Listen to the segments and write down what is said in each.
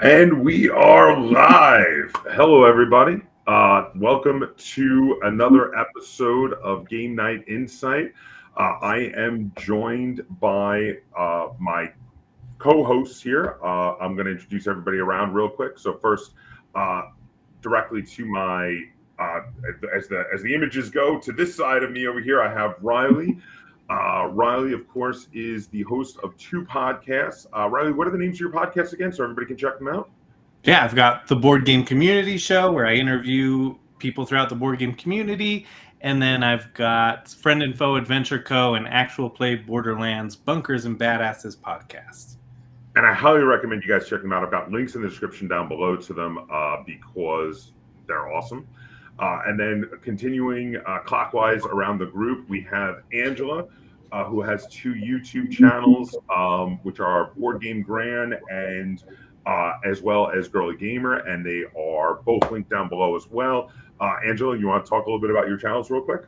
And we are live. Hello, everybody. Welcome to another episode of Game Night Insight. I am joined by my co-hosts here. I'm going to introduce everybody around real quick. So first, uh, directly to my as the images go to this side of me over here, I have Riley. Riley, of course, is the host of two podcasts. Riley, what are the names of your podcasts again, so everybody can check them out? Yeah, I've got the Board Game Community Show where I interview people throughout the board game community. And then I've got Friend and Foe Adventure Co. and Actual Play Borderlands Bunkers and Badasses podcast. And I highly recommend you guys check them out. I've got links in the description down below to them because they're awesome. And then continuing clockwise around the group, we have Angela, who has two YouTube channels, which are Board Game Gran and as well as GirlyGamer, and they are both linked down below as well. Angela, you want to talk a little bit about your channels real quick?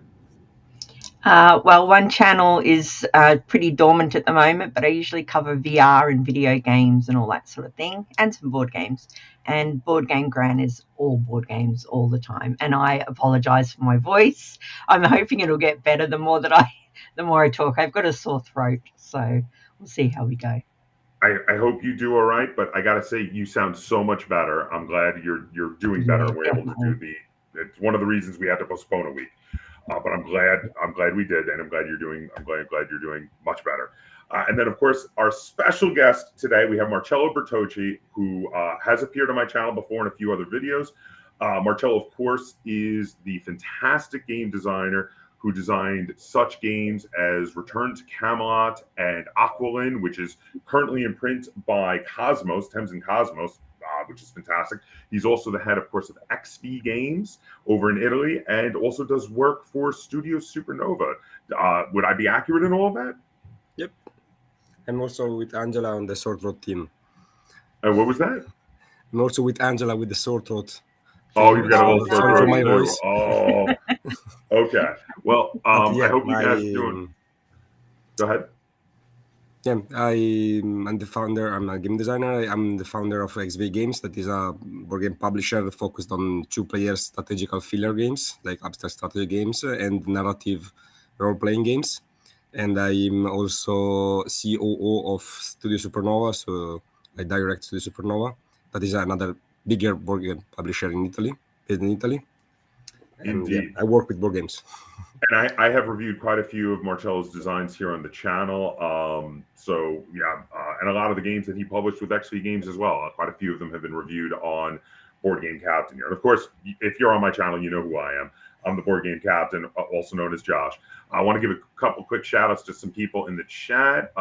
Well, one channel is pretty dormant at the moment, but I usually cover VR and video games and all that sort of thing, and some board games. And Board Game Gran is all board games all the time. And I apologize for my voice. I'm hoping it'll get better the more I talk. I've got a sore throat, so we'll see how we go. I hope you do all right, but I gotta say you sound so much better. I'm glad you're doing better. And we're able to do the. It's one of the reasons we had to postpone a week. But I'm glad we did, and I'm glad you're doing much better. And then, of course, our special guest today, we have Marcello Bertocchi, who has appeared on my channel before in a few other videos. Marcello, of course, is the fantastic game designer who designed such games as Return to Camelot and Aqualin, which is currently in print by Cosmos, Thames and Cosmos, which is fantastic. He's also the head, of course, of XP Games over in Italy, and also does work for Studio Supernova. Would I be accurate in all of that? Yep. I'm also with Angela on the Sword Throat team. What was that? I'm also with Angela with the Sword Throat. Oh, you've got a little Sorry for my too. voice. Oh, okay. Well, Yeah, I hope you guys are doing. Go ahead. Yeah, I'm the founder. I'm a game designer. I'm the founder of XV Games. That is a board game publisher focused on two-player strategical filler games, like abstract strategy games and narrative role-playing games. And I'm also COO of Studio Supernova, so I direct Studio Supernova. That is another bigger board game publisher in Italy, based in Italy. And yeah, I work with board games. And I have reviewed quite a few of Marcello's designs here on the channel. So yeah, and a lot of the games that he published with XP Games as well. Quite a few of them have been reviewed on Board Game Kaptain here. And of course, if you're on my channel, you know who I am. I'm the Board Game Kaptain, also known as Josh. I want to give a couple quick shout outs to some people in the chat.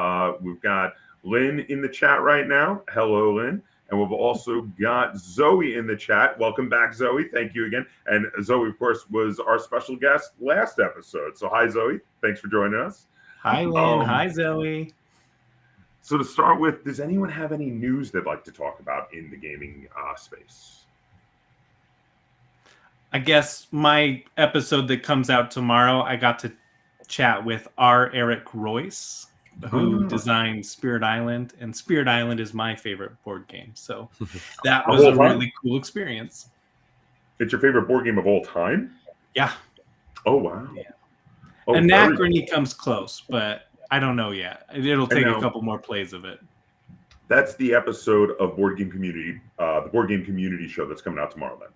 We've got Lynn in the chat right now. Hello, Lynn. And we've also got Zoe in the chat. Welcome back, Zoe. Thank you again. And Zoe, of course, was our special guest last episode. So hi, Zoe. Thanks for joining us. Hi, Lynn. Hi, Zoe. So to start with, does anyone have any news they'd like to talk about in the gaming space? I guess my episode that comes out tomorrow, I got to chat with R. Eric Royce, who designed Spirit Island, and Spirit Island is my favorite board game. So that was a really cool experience. It's your favorite board game of all time? Yeah. Oh, wow. Yeah. Anachrony comes close, but I don't know yet. It'll take a couple more plays of it. That's the episode of Board Game Community, the Board Game Community show that's coming out tomorrow then.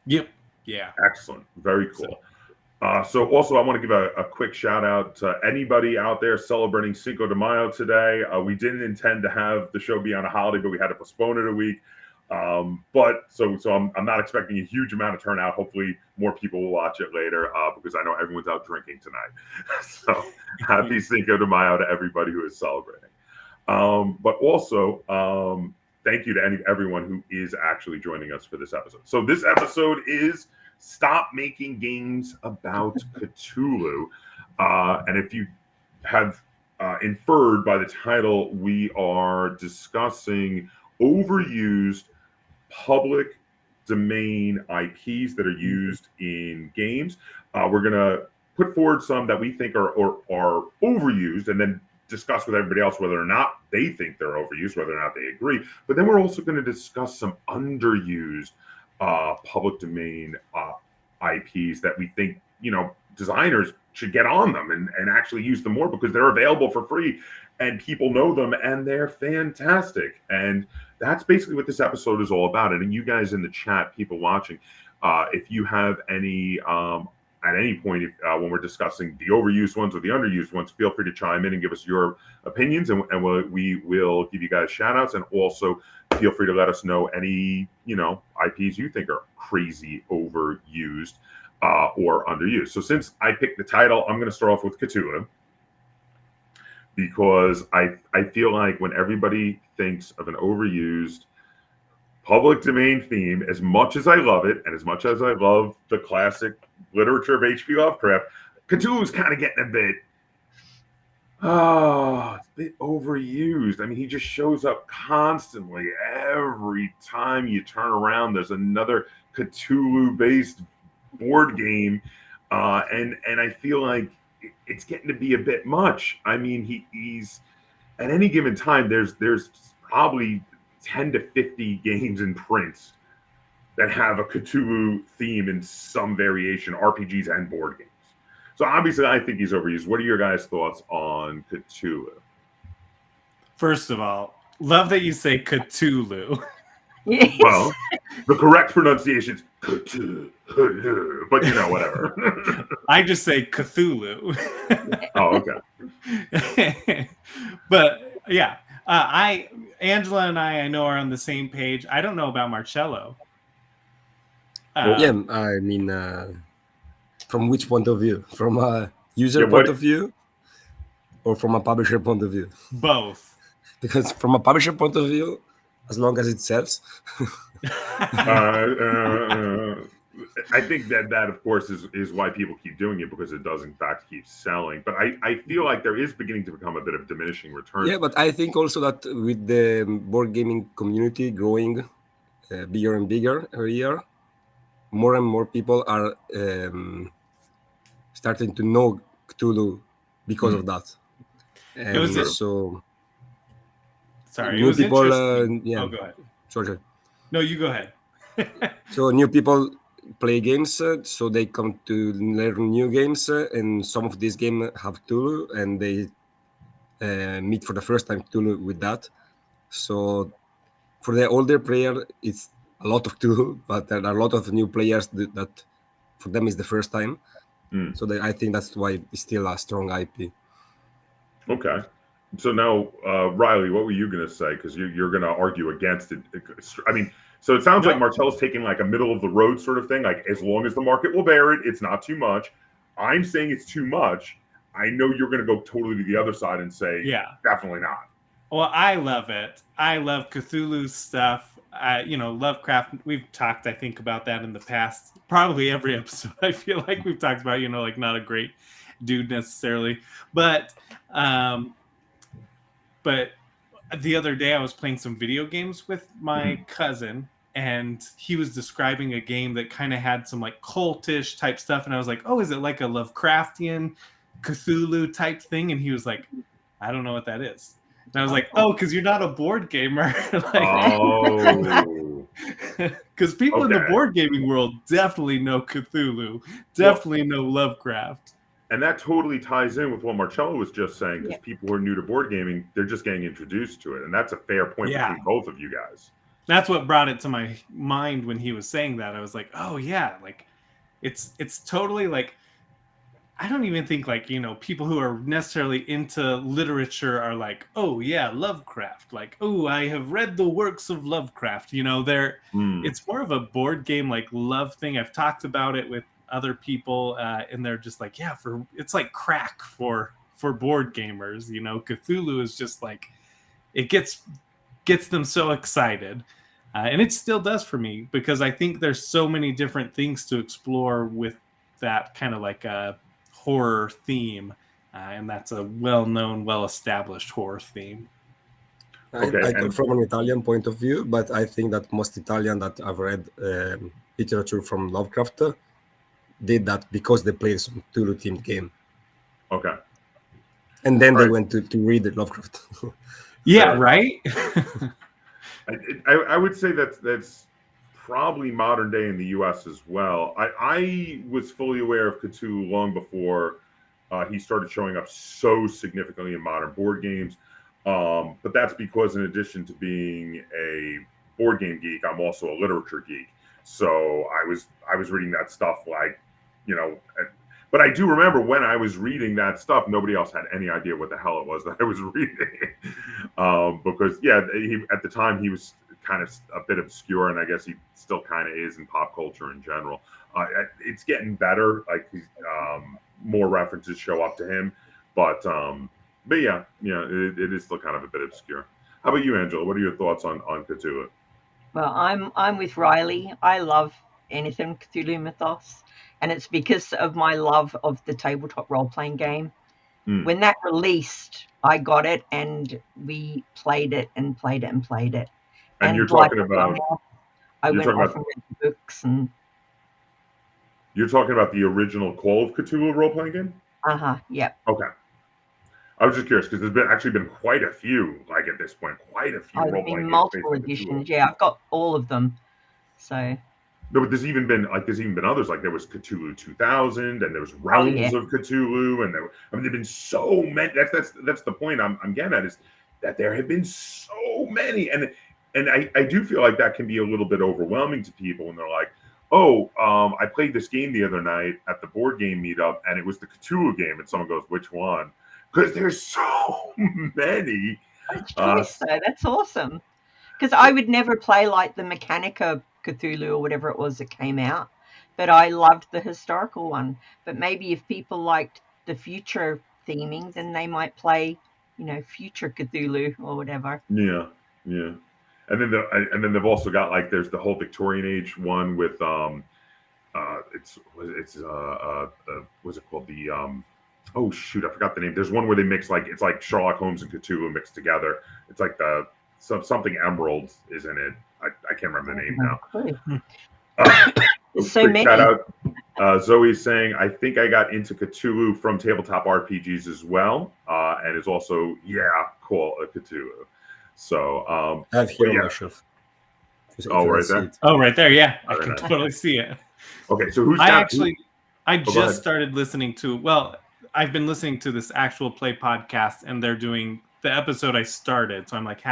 Yep. Yeah. Excellent. Very cool. So also, I want to give a quick shout out to anybody out there celebrating Cinco de Mayo today. We didn't intend to have the show be on a holiday, but we had to postpone it a week. But I'm not expecting a huge amount of turnout. Hopefully, more people will watch it later because I know everyone's out drinking tonight. So happy Cinco de Mayo to everybody who is celebrating. But also, thank you to everyone who is actually joining us for this episode. So this episode is Stop Making Games About Cthulhu. And if you have inferred by the title, we are discussing overused public domain IPs that are used in games. We're going to put forward some that we think are overused and then discuss with everybody else whether or not they think they're overused, whether or not they agree. But then we're also going to discuss some underused public domain IPs that we think, designers should get on them and actually use them more because they're available for free and people know them and they're fantastic. And that's basically what this episode is all about. And you guys in the chat, people watching, if you have any, at any point, when we're discussing the overused ones or the underused ones, feel free to chime in and give us your opinions, and we will give you guys shout outs. And also feel free to let us know any, IPs you think are crazy overused or underused. So since I picked the title, I'm going to start off with Cthulhu, because I feel like when everybody thinks of an overused public domain theme, as much as I love it and as much as I love the classic literature of H.P. Lovecraft, Cthulhu is kind of getting a bit, it's a bit overused. I mean, he just shows up constantly. Every time you turn around, there's another Cthulhu-based board game, and I feel like it's getting to be a bit much. I mean, he's at any given time, there's probably 10 to 50 games in print that have a Cthulhu theme in some variation, RPGs and board games. So obviously, I think he's overused. What are your guys' thoughts on Cthulhu? First of all, love that you say Cthulhu. Yes. Well, the correct pronunciation is Cthulhu, but whatever. I just say Cthulhu. Oh, okay. But yeah, Angela and I know are on the same page. I don't know about Marcello. I mean, from which point of view? From a user point of view, or from a publisher point of view? Both. Because from a publisher point of view, as long as it sells. I think that of course is why people keep doing it, because it does in fact keep selling. But I feel like there is beginning to become a bit of diminishing returns. Yeah, but I think also that with the board gaming community growing bigger and bigger every year, more and more people are starting to know Cthulhu because of that. And It was so sorry, new it was people. interesting. Yeah, Oh, go ahead. Sorry. No, you go ahead. So new people play games, so they come to learn new games, and some of these games have Cthulhu, and they meet for the first time Cthulhu with that. So for the older player, it's a lot of Cthulhu, but there are a lot of new players that for them is the first time. So I think that's why it's still a strong IP. Okay. So now, Riley, what were you going to say? Because you're going to argue against it. I mean, so it sounds like Marcello's taking like a middle of the road sort of thing. Like, as long as the market will bear it, it's not too much. I'm saying it's too much. I know you're going to go totally to the other side and say, definitely not. Well, I love it. I love Cthulhu stuff. Lovecraft, we've talked, I think, about that in the past. Probably every episode, I feel like we've talked about, like not a great dude necessarily. But the other day I was playing some video games with my cousin, and he was describing a game that kind of had some like cultish type stuff. And I was like, oh, is it like a Lovecraftian Cthulhu type thing? And he was like, I don't know what that is. And I was like, oh, because you're not a board gamer. Because people in the board gaming world definitely know Cthulhu, definitely know Lovecraft. And that totally ties in with what Marcello was just saying, because people who are new to board gaming, they're just getting introduced to it. And that's a fair point between both of you guys. That's what brought it to my mind when he was saying that. I was like, oh, yeah, like it's totally like, I don't even think like, people who are necessarily into literature are like, oh, yeah, Lovecraft. Like, oh, I have read the works of Lovecraft. It's more of a board game like love thing. I've talked about it with other people, and they're just like, yeah, it's like crack for board gamers. Cthulhu is just like, it gets them so excited, and it still does for me, because I think there's so many different things to explore with that kind of like a horror theme, and that's a well-known, well-established horror theme. I come from an Italian point of view, but I think that most Italian that I've read literature from Lovecraft did that because they played some Cthulhu themed game. Okay. And then they went to read Lovecraft. Yeah, right. I would say that's probably modern day in the U.S. as well. I was fully aware of Cthulhu long before he started showing up so significantly in modern board games. But that's because, in addition to being a board game geek, I'm also a literature geek. So I was reading that stuff but I do remember when I was reading that stuff, nobody else had any idea what the hell it was that I was reading. Because at the time he was kind of a bit obscure, and I guess he still kind of is in pop culture in general. It's getting better, like more references show up to him, but yeah, it is still kind of a bit obscure. How about you, Angela? What are your thoughts on Cthulhu? Well, I'm with Riley. I love anything Cthulhu Mythos, and it's because of my love of the tabletop role-playing game. When that released, I got it, and we played it and played it and played it. And you're talking about I went off and read the books and. You're talking about the original Call of Cthulhu role-playing game? Yep. Okay. I was just curious because there's actually been quite a few, like at this point, quite a few role-playing games. Multiple editions. Yeah, I've got all of them. So. No, but there's even been others. Like there was Cthulhu 2000, and there was Realms of Cthulhu, and there've been so many. That's the point I'm getting at, is that there have been so many, and I do feel like that can be a little bit overwhelming to people when they're like, oh, I played this game the other night at the board game meetup, and it was the Cthulhu game, and someone goes, which one? Because there's so many. That's awesome. Because I would never play like the Mechanica Cthulhu or whatever it was that came out, but I loved the historical one. But maybe if people liked the future theming, then they might play, future Cthulhu or whatever. Yeah. And then they've also got like there's the whole Victorian age one with what's it called, the oh shoot, I forgot the name. There's one where they mix it's like Sherlock Holmes and Cthulhu mixed together. It's like something Emerald is in it. I can't remember the name now. So many. Shout out, Zoe's saying, I think I got into Cthulhu from tabletop RPGs as well, and is also cool Cthulhu. So I have here on my shelf. Right there. Oh, right there. Yeah, I can totally see it. Okay, so I just started listening to. Well, I've been listening to this actual play podcast, and they're doing the episode I started. So I'm like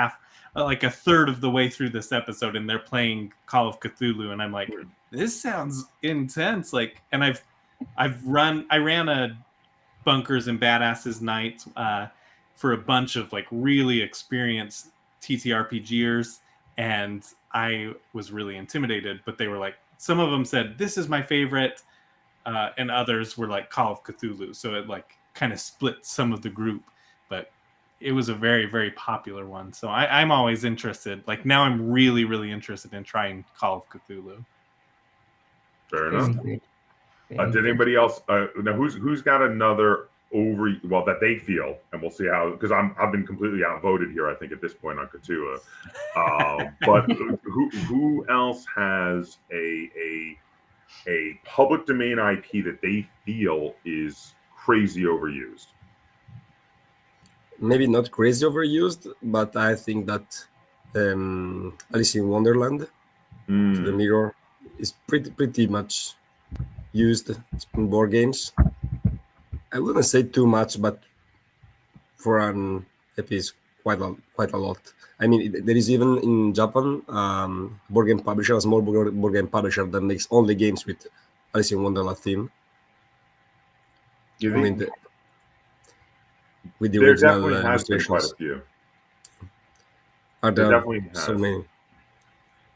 a third of the way through this episode, and they're playing Call of Cthulhu, and I'm like, this sounds intense. And I ran a Bunkers and Badasses night for a bunch of really experienced TTRPGers, and I was really intimidated, but they were like, some of them said, this is my favorite, and others were like Call of Cthulhu. So it kind of split some of the group, but it was a very, very popular one. So I'm always interested. Now I'm really, really interested in trying Call of Cthulhu. Fair enough. Did anybody else? Now, who's got another that they feel, and we'll see how, because I've been completely outvoted here, I think, at this point on Cthulhu. But who else has a public domain IP that they feel is crazy overused? Maybe not crazy overused, but I think that Alice in Wonderland, the mirror, is pretty much used in board games. I wouldn't say too much, but for an EP is quite a lot. I mean, there is even in Japan, board game publisher, a small board game publisher that makes only games with Alice in Wonderland theme. With the original illustrations. Quite a few. There definitely so many.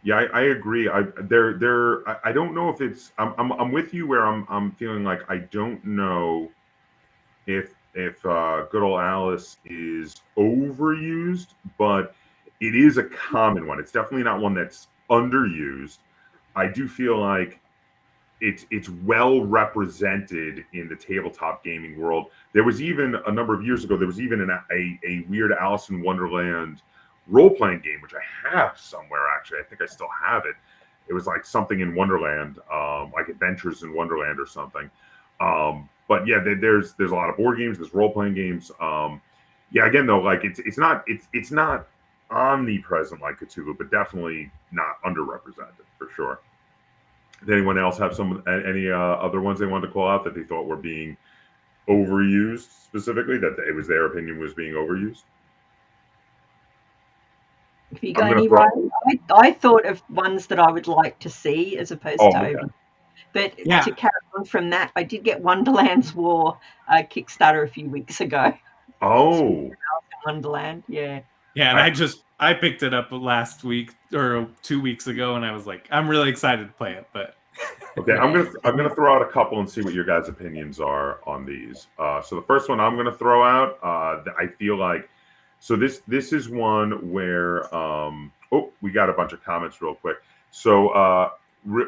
Yeah, I agree. I don't know if it's. I'm with you where I'm feeling like I don't know if good old Alice is overused, but it is a common one. It's definitely not one that's underused. I do feel like it's well represented in the tabletop gaming world. There was even a number of years ago, there was even a weird Alice in Wonderland role-playing game, which I have somewhere, actually. I think I still have it. It was like something in Wonderland, like Adventures in Wonderland or something. but yeah, there's a lot of board games, there's role playing games. Yeah, again though, like it's not omnipresent like Cthulhu, but definitely not underrepresented for sure. Did anyone else have any other ones they wanted to call out that they thought were being overused specifically? That it was their opinion was being overused. If you got any, I thought of ones that I would like to see as opposed to over. But to carry on from that, I did get Wonderland's War Kickstarter a few weeks ago. Oh, Wonderland, yeah. Yeah, and I picked it up last week or 2 weeks ago, and I was like, I'm really excited to play it. But okay, I'm gonna throw out a couple and see what your guys' opinions are on these. So the first one I'm gonna throw out, I feel like, so this is one where we got a bunch of comments real quick. So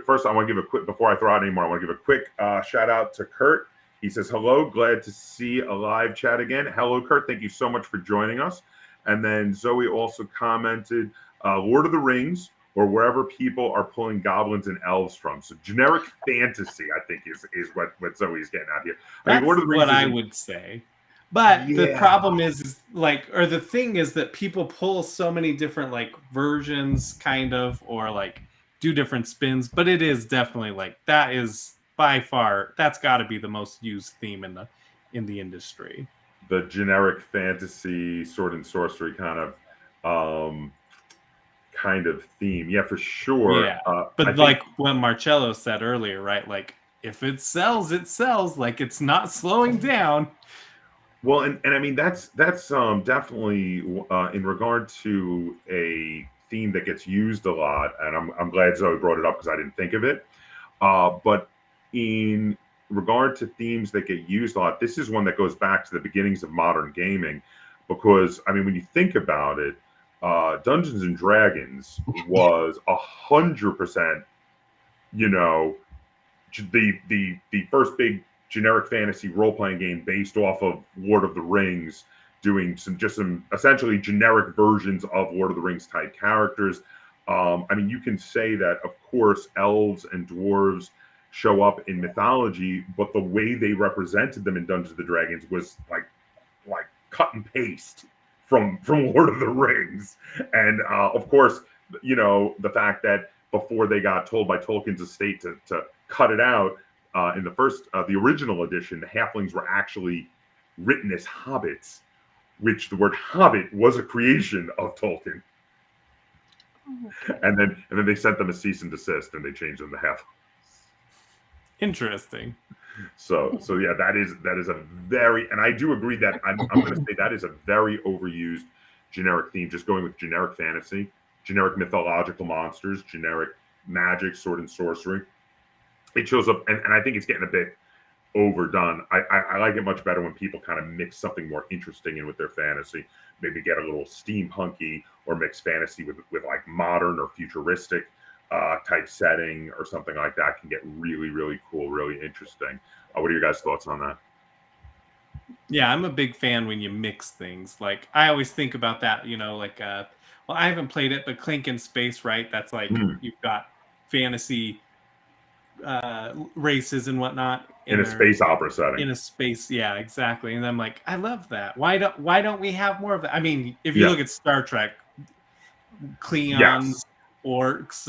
first I want to give a quick, before I throw out any more, I want to give a quick shout out to Kurt. He says, hello, glad to see a live chat again. Hello, Kurt. Thank you so much for joining us. And then Zoe also commented, Lord of the Rings, or wherever people are pulling goblins and elves from. So generic fantasy, I think, is what Zoe's getting at here. That's Lord of the Rings what I would say. But the problem is like, or the thing is that people pull so many different like versions, kind of, or like do different spins. But it is definitely like, that is by far, that's got to be the most used theme in the industry. The generic fantasy sword and sorcery kind of theme. Yeah, for sure. Yeah. But like what Marcello said earlier, right? Like if it sells, it sells. Like it's not slowing down. Well, and I mean that's definitely in regard to a theme that gets used a lot, and I'm glad Zoe brought it up because I didn't think of it. But in regard to themes that get used a lot, this is one that goes back to the beginnings of modern gaming, because I mean when you think about it, Dungeons and Dragons was 100%, you know, the first big generic fantasy role-playing game based off of Lord of the Rings, doing some essentially generic versions of Lord of the Rings type characters. I mean, you can say that, of course, elves and dwarves show up in mythology, but the way they represented them in Dungeons and Dragons was like cut and paste from Lord of the Rings. And of course, you know, the fact that before they got told by Tolkien's estate to cut it out, in the original edition, the halflings were actually written as hobbits, which the word hobbit was a creation of Tolkien. And then they sent them a cease and desist, and they changed them to halflings. Interesting. So yeah, that is a very, and I do agree that I'm going to say that is a very overused generic theme. Just going with generic fantasy, generic mythological monsters, generic magic, sword and sorcery. It shows up, and I think it's getting a bit overdone. I like it much better when people kind of mix something more interesting in with their fantasy. Maybe get a little steampunky or mix fantasy with like modern or futuristic type setting or something like that. Can get really, really cool, really interesting. What are your guys' thoughts on that? Yeah, I'm a big fan when you mix things. Like I always think about that, you know, like well, I haven't played it, but Clink in Space, right? That's like you've got fantasy races and whatnot in a space opera setting. In a space, yeah, exactly. And I'm like, I love that. Why don't we have more of that? I mean, if you look at Star Trek, Klingons, orcs,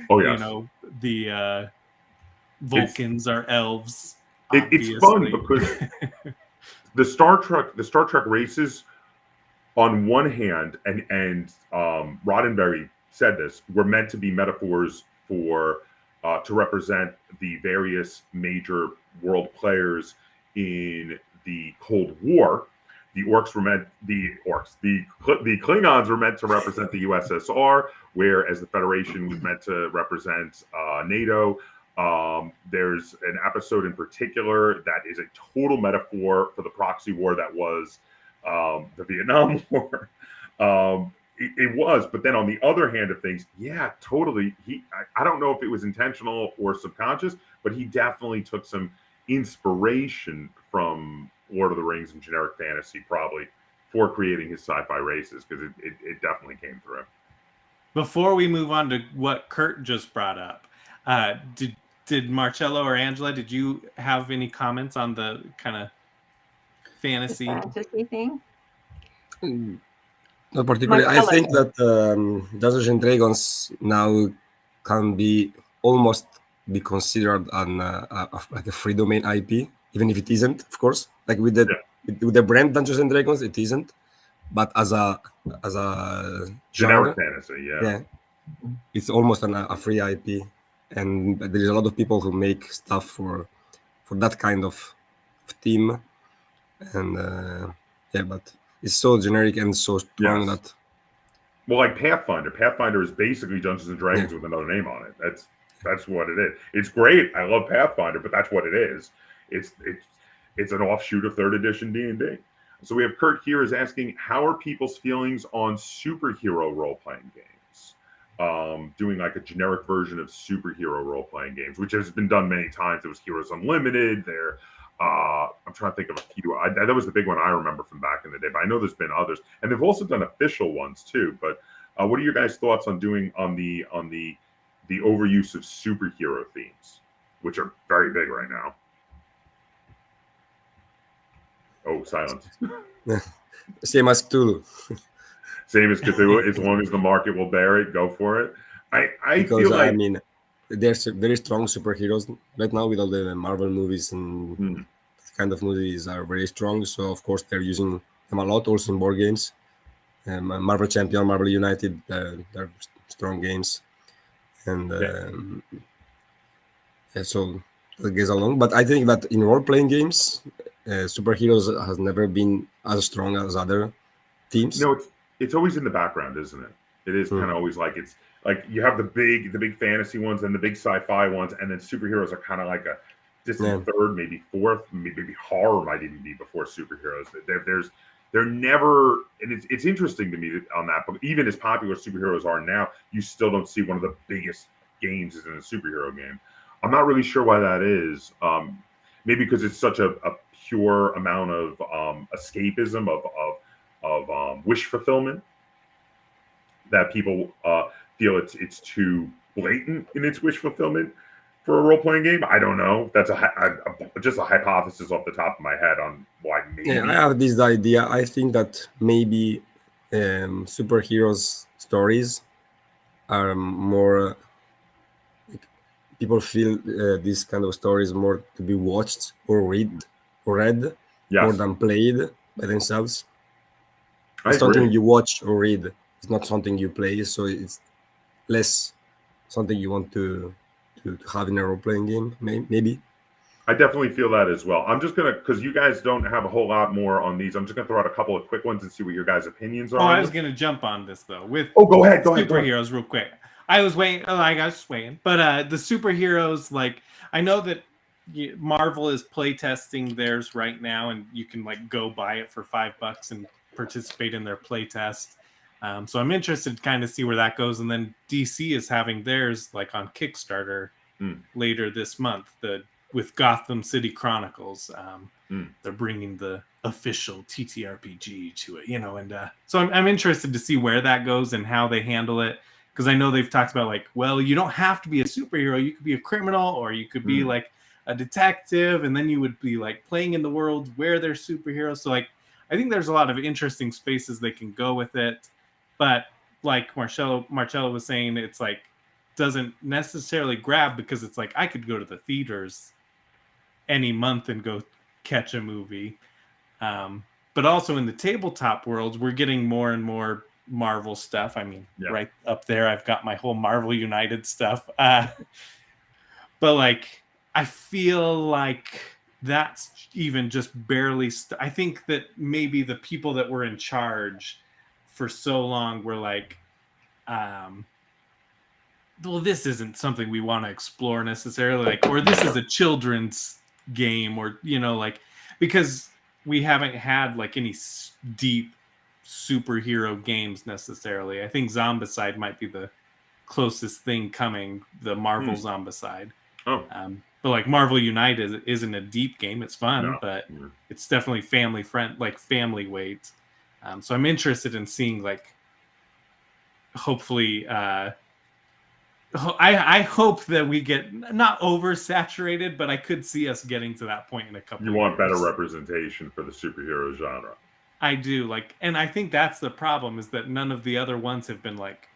you know, the Vulcans are elves. It's fun because the Star Trek races, on one hand, and Roddenberry said this, were meant to be metaphors for to represent the various major world players in the Cold War. The Klingons were meant to represent the USSR, whereas the Federation was meant to represent NATO. There's an episode in particular that is a total metaphor for the proxy war that was the Vietnam War. It was, but then on the other hand of things, yeah, totally. I don't know if it was intentional or subconscious, but he definitely took some inspiration from Lord of the Rings and generic fantasy, probably, for creating his sci-fi races, because it definitely came through. Before we move on to what Kurt just brought up, did Marcello or Angela, did you have any comments on the kind of fantasy thing? Not particularly. I Marcello. think that Dungeons and Dragons now can be almost be considered like a free domain IP, even if it isn't, of course. Like with the brand Dungeons and Dragons, it isn't. But as a generic genre, fantasy, it's almost a free IP, and there's a lot of people who make stuff for that kind of theme, and but it's so generic and so strong that. Well, like Pathfinder is basically Dungeons and Dragons with another name on it. That's what it is. It's great. I love Pathfinder, but that's what it is. It's an offshoot of 3rd edition D&D. So we have Kurt here is asking, how are people's feelings on superhero role-playing games? Doing like a generic version of superhero role-playing games, which has been done many times. There was Heroes Unlimited. I'm trying to think of a few. That was the big one I remember from back in the day, but I know there's been others, and they've also done official ones too. But what are your guys' thoughts on doing on the overuse of superhero themes, which are very big right now? Oh, silence. Same as Cthulhu. Same as Cthulhu. As long as the market will bear it, go for it. I feel like, I mean, there's very strong superheroes right now with all the Marvel movies, and kind of movies are very strong. So of course they're using them a lot, also in board games. Marvel Champion, Marvel United, they're strong games, and so it goes along. But I think that in role-playing games, superheroes has never been as strong as other teams. No, it's always in the background, isn't it? It is kind of always like it's like you have the big fantasy ones and the big sci-fi ones, and then superheroes are kind of like a distant third, maybe fourth, maybe horror might even be before superheroes. They're never, and it's interesting to me on that. But even as popular as superheroes are now, you still don't see one of the biggest games is in a superhero game. I'm not really sure why that is. Maybe because it's such a pure amount of escapism of wish fulfillment that people feel it's too blatant in its wish fulfillment for a role-playing game. I don't know. That's just a hypothesis off the top of my head on why maybe. Yeah, I have this idea. I think that maybe superheroes stories are more people feel these kind of stories more to be watched or read more than played by themselves. It's something you watch or read. It's not something you play, so it's less something you want to have in a role-playing game, maybe. I definitely feel that as well. I'm just going to, because you guys don't have a whole lot more on these, I'm just going to throw out a couple of quick ones and see what your guys' opinions are. I was going to jump on this, though. Go ahead. Superheroes real quick. I was waiting. I was just waiting. But the superheroes, like, I know that Marvel is playtesting theirs right now, and you can, like, go buy it for $5 and participate in their playtest. So I'm interested to kind of see where that goes. And then DC is having theirs, like, on Kickstarter later this month, with Gotham City Chronicles. They're bringing the official TTRPG to it, and so I'm interested to see where that goes and how they handle it. Because I know they've talked about, like, well, you don't have to be a superhero. You could be a criminal, or you could be like a detective, and then you would be like playing in the world where they're superheroes. So, like, I think there's a lot of interesting spaces they can go with it. But like Marcello was saying, it's like doesn't necessarily grab, because it's like I could go to the theaters any month and go catch a movie. But also in the tabletop world, we're getting more and more Marvel stuff. I mean, right up there, I've got my whole Marvel United stuff. But like, I feel like that's even just barely. I think that maybe the people that were in charge for so long were like, well, this isn't something we want to explore necessarily, like, or this is a children's game, or like, because we haven't had like any deep superhero games necessarily. I think Zombicide might be the closest thing coming, the Marvel Zombicide. But like Marvel United isn't a deep game. It's fun, but it's definitely family weight. So I'm interested in seeing, like, hopefully I hope that we get not oversaturated, but I could see us getting to that point in a couple. You of want years. better representation for the superhero genre. I do, and I think that's the problem, is that none of the other ones have been like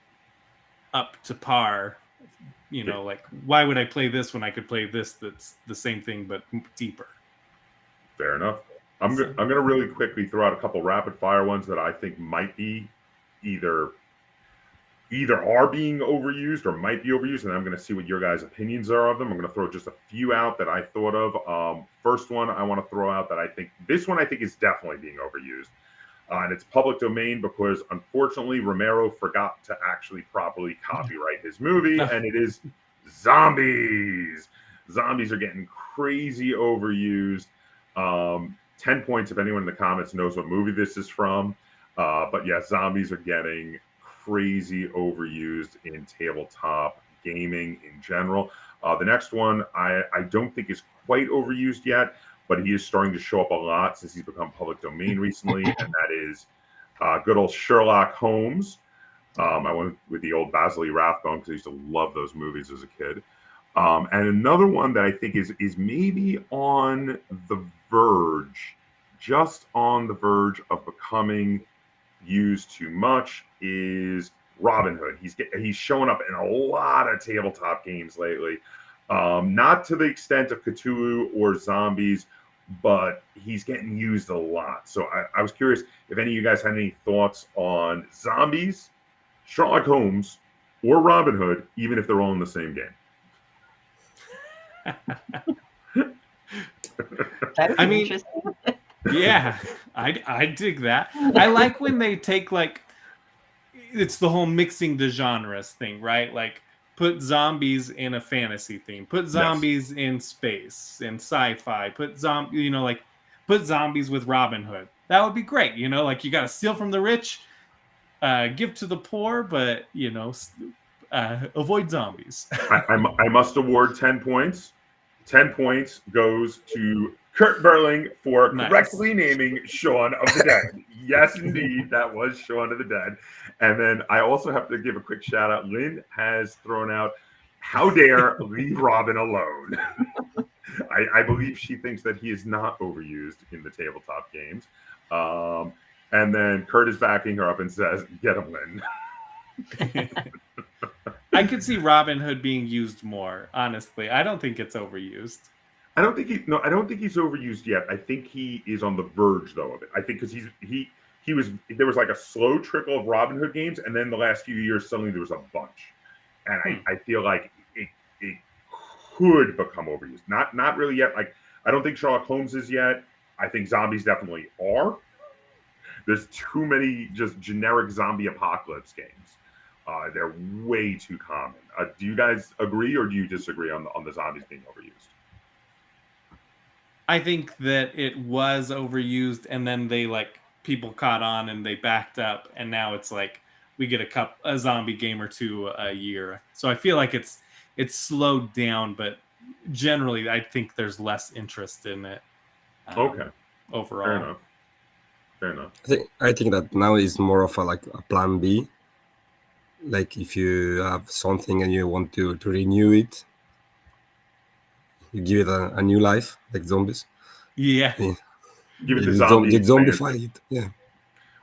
up to par. You know, like, why would I play this when I could play this that's the same thing but deeper? Fair enough. I'm going to really quickly throw out a couple rapid fire ones that I think might be either are being overused or might be overused, and I'm going to see what your guys' opinions are of them. I'm going to throw just a few out that I thought of. First one I want to throw out that I think is definitely being overused. And it's public domain because, unfortunately, Romero forgot to actually properly copyright his movie, and it is zombies. Zombies are getting crazy overused. 10 points if anyone in the comments knows what movie this is from. But yeah, zombies are getting crazy overused in tabletop gaming in general. The next one I don't think is quite overused yet, but he is starting to show up a lot since he's become public domain recently, and that is good old Sherlock Holmes. I went with the old Basil E. Rathbone because I used to love those movies as a kid. And another one that I think is maybe on the verge, just on the verge of becoming used too much, is Robin Hood. He's showing up in a lot of tabletop games lately. Not to the extent of Cthulhu or zombies, but he's getting used a lot. So I was curious if any of you guys had any thoughts on zombies, Sherlock Holmes, or Robin Hood, even if they're all in the same game. I mean, interesting. Yeah, I dig that. I like when they take, like, it's the whole mixing the genres thing, right? Like, put zombies in a fantasy theme, put zombies in space and sci-fi, put zombies with Robin Hood. That would be great. You know, like, you got to steal from the rich, give to the poor, but avoid zombies. I must award 10 points. 10 points goes to Kurt Berling for correctly naming Shaun of the Dead. Yes, indeed, that was Shaun of the Dead. And then I also have to give a quick shout out. Lynn has thrown out, how dare leave Robin alone. I believe she thinks that he is not overused in the tabletop games. And then Kurt is backing her up and says, get him, Lynn. I could see Robin Hood being used more, honestly. I don't think it's overused. I don't think he's overused yet. I think he is on the verge, though, of it. I think because there was like a slow trickle of Robin Hood games, and then the last few years suddenly there was a bunch, and I feel like it could become overused. Not really yet. Like, I don't think Sherlock Holmes is yet. I think zombies definitely are. There's too many just generic zombie apocalypse games. They're way too common. Do you guys agree, or do you disagree on the zombies being overused? I think that it was overused, and then people caught on and they backed up, and now it's like we get a zombie game or two a year. So I feel like it's slowed down, but generally I think there's less interest in it. Okay. Overall. Fair enough. I think that now is more of a plan B. Like, if you have something and you want to renew it, you give it a new life, like zombies. Yeah. Give it the zombie. Zombify it. Yeah.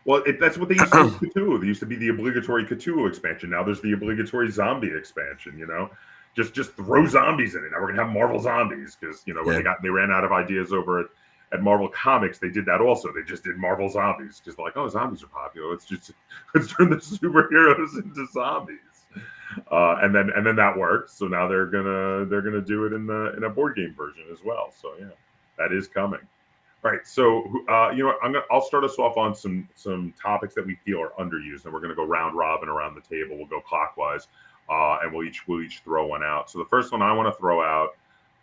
Well, that's what they used to do with Cthulhu. There used to be the obligatory Cthulhu expansion. Now there's the obligatory zombie expansion. You know, just throw zombies in it. Now we're gonna have Marvel zombies because when they ran out of ideas over at Marvel Comics, they did that also. They just did Marvel zombies because they're like, oh, zombies are popular. Let's turn the superheroes into zombies. And then that worked. So now they're gonna do it in a board game version as well. So yeah, that is coming. All right. So I'll start us off on some topics that we feel are underused, and we're gonna go round robin around the table. We'll go clockwise, and we'll each throw one out. So the first one I want to throw out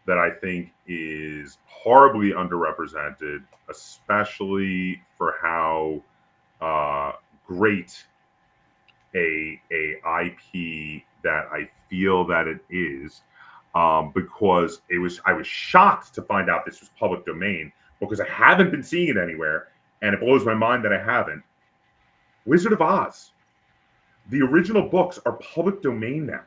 that I think is horribly underrepresented, especially for how great a IP that I feel that it is, because I was shocked to find out this was public domain because I haven't been seeing it anywhere, and it blows my mind that I haven't. Wizard of Oz. The original books are public domain now.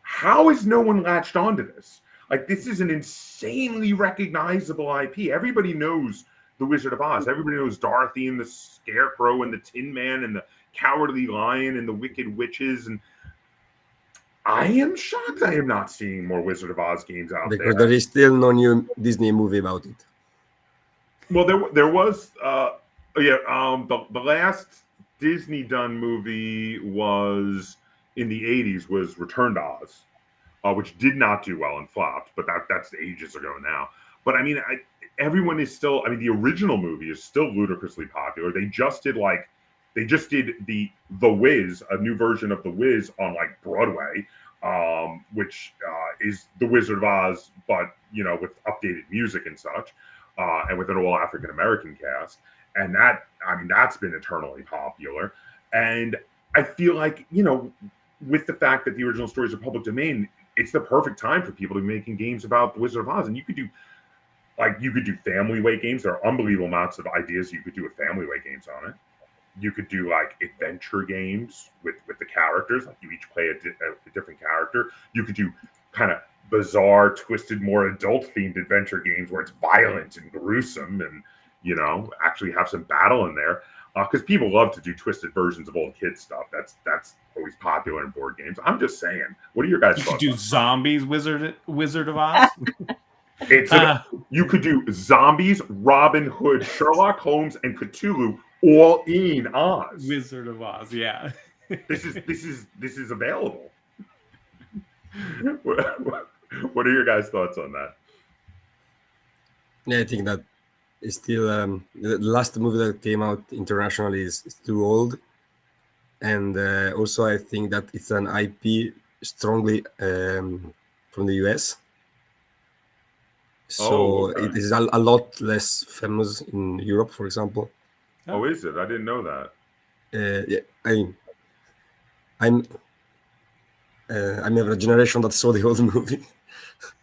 how is no one latched onto this? Like, this is an insanely recognizable IP. Everybody knows The Wizard of Oz. Everybody knows Dorothy and the Scarecrow and the Tin Man and the Cowardly Lion and the Wicked Witches. And I am shocked I am not seeing more Wizard of Oz games out there. Because there is still no new Disney movie about it. Well, there was, the last Disney done movie was in the 80s was Return to Oz, which did not do well and flopped, but that's ages ago now. But I mean, everyone is still, I mean, the original movie is still ludicrously popular. They just did the Wiz, a new version of The Wiz on like Broadway, which is The Wizard of Oz, but with updated music and such, and with an all African American cast. And that's been eternally popular. And I feel like, with the fact that the original stories are public domain, it's the perfect time for people to be making games about the Wizard of Oz. And you could do family weight games. There are unbelievable amounts of ideas you could do with family weight games on it. You could do like adventure games with the characters, like you each play a different character. You could do kind of bizarre, twisted, more adult themed adventure games where it's violent and gruesome and, actually have some battle in there. Because people love to do twisted versions of old kid stuff. That's always popular in board games. I'm just saying. What are your guys' thoughts? You could do zombies, Wizard of Oz. You could do zombies, Robin Hood, Sherlock Holmes, and Cthulhu all in Oz. Wizard of Oz, yeah. This is available. What are your guys' thoughts on that? Yeah, I think that is still the last movie that came out internationally is too old, and also I think that it's an IP strongly from the US, so okay. It is a lot less famous in Europe, for example. Oh, is it? I didn't know that. Yeah, I'm of a generation that saw the old movie.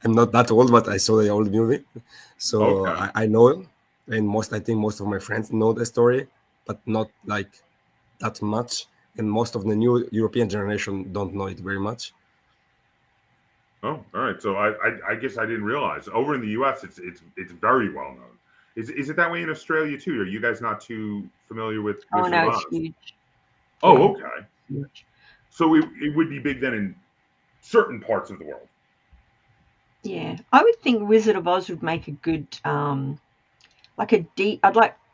I'm not that old, but I saw the old movie, so Okay. I know, and I think most of my friends know the story, but not like that much. And most of the new European generation don't know it very much. Oh, all right. So I guess I didn't realize. Over in the U.S., it's very well known. Is it that way in Australia too? Are you guys not too familiar with? Oh Wizard no, of it's Oz? huge. Oh, okay. Huge. So it would be big then in certain parts of the world. Yeah, I would think Wizard of Oz would make a good, like a deep.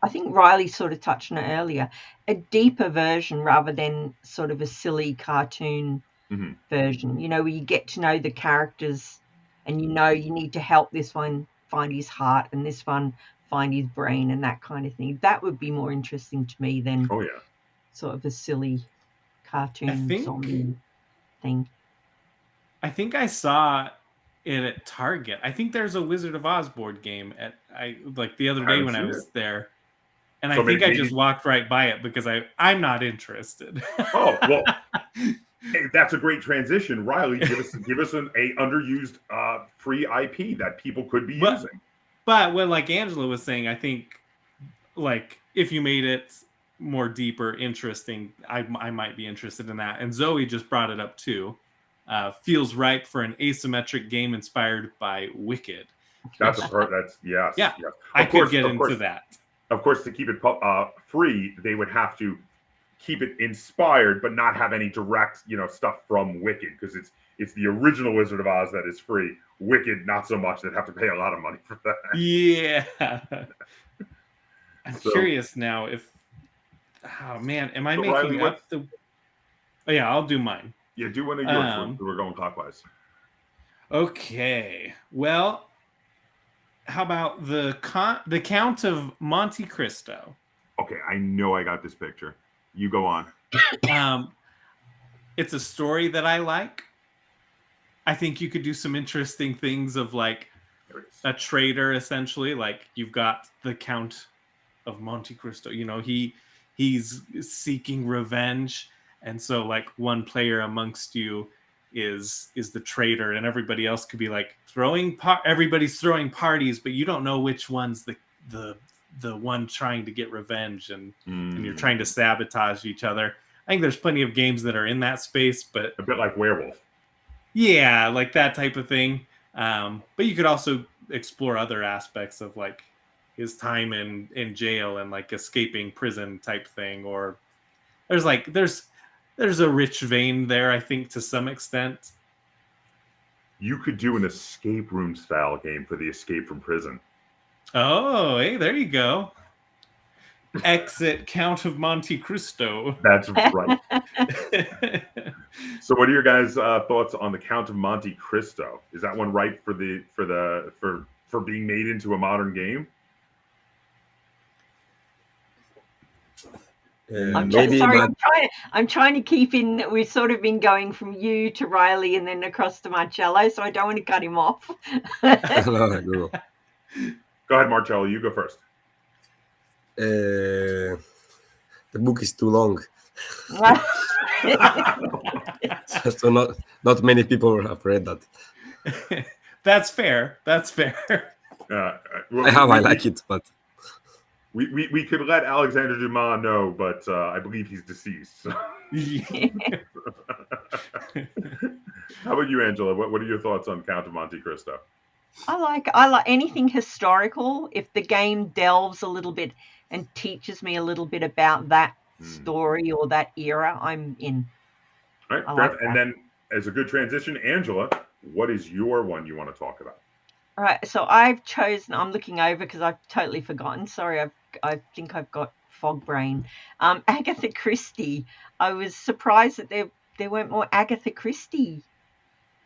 I think Riley sort of touched on it earlier, a deeper version rather than sort of a silly cartoon version. Where you get to know the characters, and you need to help this one find his heart and this one find his brain and that kind of thing. That would be more interesting to me than sort of a silly cartoon zombie thing. I think I saw it at Target. I think there's a Wizard of Oz board game the other day when I was there. And so I think I just walked right by it because I'm not interested. Oh, well, hey, that's a great transition. Riley, give us an underused free IP that people could be using. But what like Angela was saying, I think like if you made it more deeper, interesting, I might be interested in that. And Zoe just brought it up too. Feels ripe for an asymmetric game inspired by Wicked. That's yes. Yeah. I could get into that. Of course, to keep it free, they would have to keep it inspired, but not have any direct, stuff from Wicked, because it's the original Wizard of Oz that is free. Wicked, not so much. They'd have to pay a lot of money for that. Yeah. I'm curious now if. Oh man, am I making Riley, up the? Oh yeah, I'll do mine. Yeah, do one of yours. We're going clockwise. Okay. Well. How about the Count of Monte Cristo? Okay, I know I got this picture. You go on. It's a story that I like. I think you could do some interesting things of like a traitor, essentially. Like you've got the Count of Monte Cristo. He's seeking revenge, and so like one player amongst you is the traitor, and everybody else could be like everybody's throwing parties, but you don't know which one's the one trying to get revenge, and you're trying to sabotage each other. I think there's plenty of games that are in that space, but a bit like Werewolf. Yeah, like that type of thing. But you could also explore other aspects of like his time in jail and like escaping prison type thing. Or there's a rich vein there, I think, to some extent. You could do an escape room style game for the escape from prison. Oh, hey, there you go. Exit Count of Monte Cristo. That's right. So, what are your guys' thoughts on the Count of Monte Cristo? Is that one right for being made into a modern game? Maybe, sorry, but I'm trying to keep in. We've sort of been going from you to Riley and then across to Marcello, so I don't want to cut him off. no. Go ahead, Marcello. You go first. The book is too long, so not many people have read that. That's fair. That's fair. I like it, but we could let Alexander Dumas know, but I believe he's deceased. So. How about you, Angela? What are your thoughts on Count of Monte Cristo? I like anything historical. If the game delves a little bit and teaches me a little bit about that story or that era, I'm in. All right, and then as a good transition, Angela, what is your one you want to talk about? All right, so I've chosen. I'm looking over because I've totally forgotten. Sorry, I think I've got fog brain. Agatha Christie. I was surprised that there weren't more Agatha Christie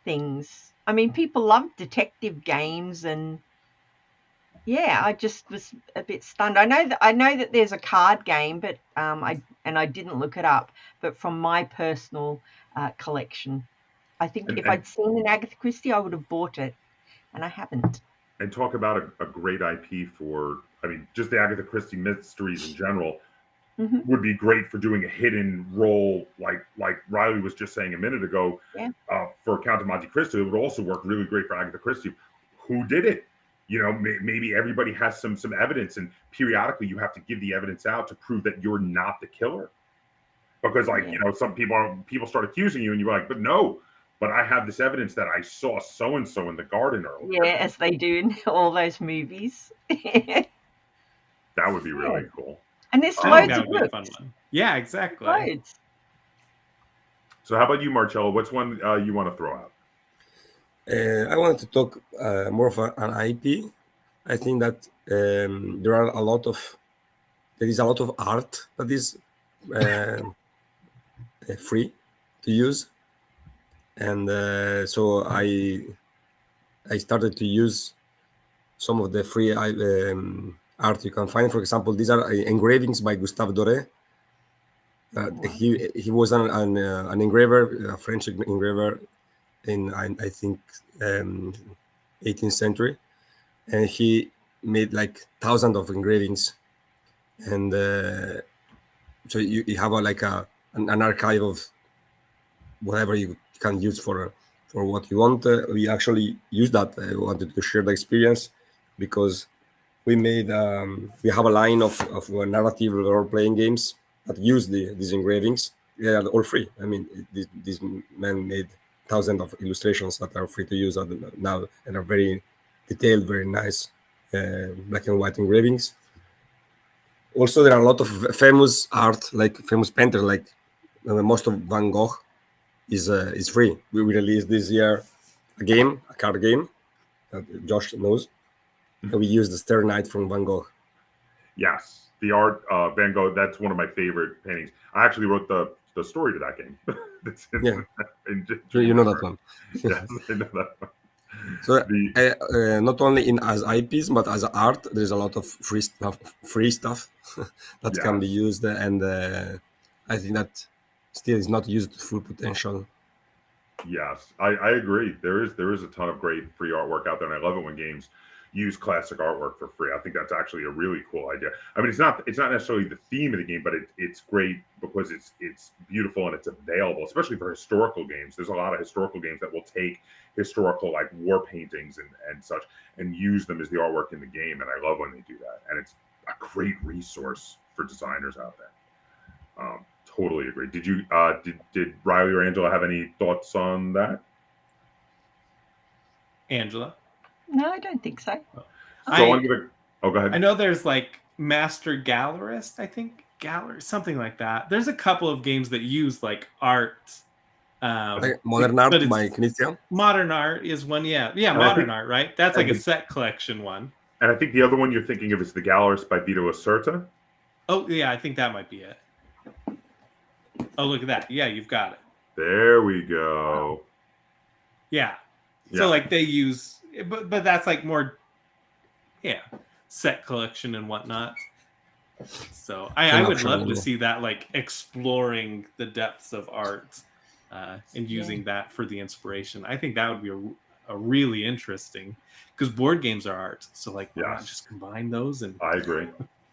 things. I mean, people love detective games, and yeah, I just was a bit stunned. I know that there's a card game, but I didn't look it up. But from my personal collection, I think if I'd seen an Agatha Christie, I would have bought it, and I haven't. And talk about a great IP for, I mean, just the Agatha Christie mysteries in general would be great for doing a hidden role, like Riley was just saying a minute ago. Yeah. For Count of Monte Cristo, it would also work really great for Agatha Christie. Who did it? You know, maybe everybody has some evidence, and periodically you have to give the evidence out to prove that you're not the killer. Because, like, you know, some people start accusing you, and you're like, but no. But I have this evidence that I saw so and so in the garden earlier. Yeah, as they do in all those movies. That would be really cool. And there's loads of books. Fun one. Yeah, exactly. Loads. So how about you, Marcello? What's one you want to throw out? I wanted to talk more of an IP. I think that there is a lot of art that is free to use, and so I started to use some of the free art you can find. For example, these are engravings by Gustave Doré. He was an engraver, a French engraver in I think 18th century, and he made like thousands of engravings, and so you have an archive of whatever you can use for what you want. We actually use that. I wanted to share the experience because we made we have a line of narrative role-playing games that use these engravings. They are all free. I mean, this man made thousands of illustrations that are free to use now and are very detailed, very nice black and white engravings. Also, there are a lot of famous art, like famous painters, like most of Van Gogh is free. We released this year a card game that Josh knows. We used the Stern Night from Van Gogh. Yes, the art Van Gogh. That's one of my favorite paintings. I actually wrote the story to that game. So you know that one. Yes, I know that one. So not only as IPs but as art, there's a lot of free stuff that can be used, and I think that still is not used to full potential. Yes, I agree. There is a ton of great free artwork out there, and I love it when games use classic artwork for free. I think that's actually a really cool idea. I mean, it's not necessarily the theme of the game, but it's great because it's beautiful and it's available, especially for historical games. There's a lot of historical games that will take historical like war paintings and such and use them as the artwork in the game, and I love when they do that. And it's a great resource for designers out there. Totally agree. Did you did Riley or Angela have any thoughts on that? Angela? No, I don't think so. So I want to give it. Oh, go ahead. I know there's like Master Gallerist, I think. Gallery, something like that. There's a couple of games that use like art. Modern Art by Christian. Modern Art is one, yeah. Modern Art, right? That's like a set collection one. And I think the other one you're thinking of is The Gallerist by Vito Acerta. Oh, yeah, I think that might be it. Oh, look at that. Yeah, you've got it. There we go. Yeah. So like they use, but that's like more, set collection and whatnot. So I would love to see that, like exploring the depths of art and using that for the inspiration. I think that would be a really interesting, because board games are art. So like, why not just combine those? And I agree.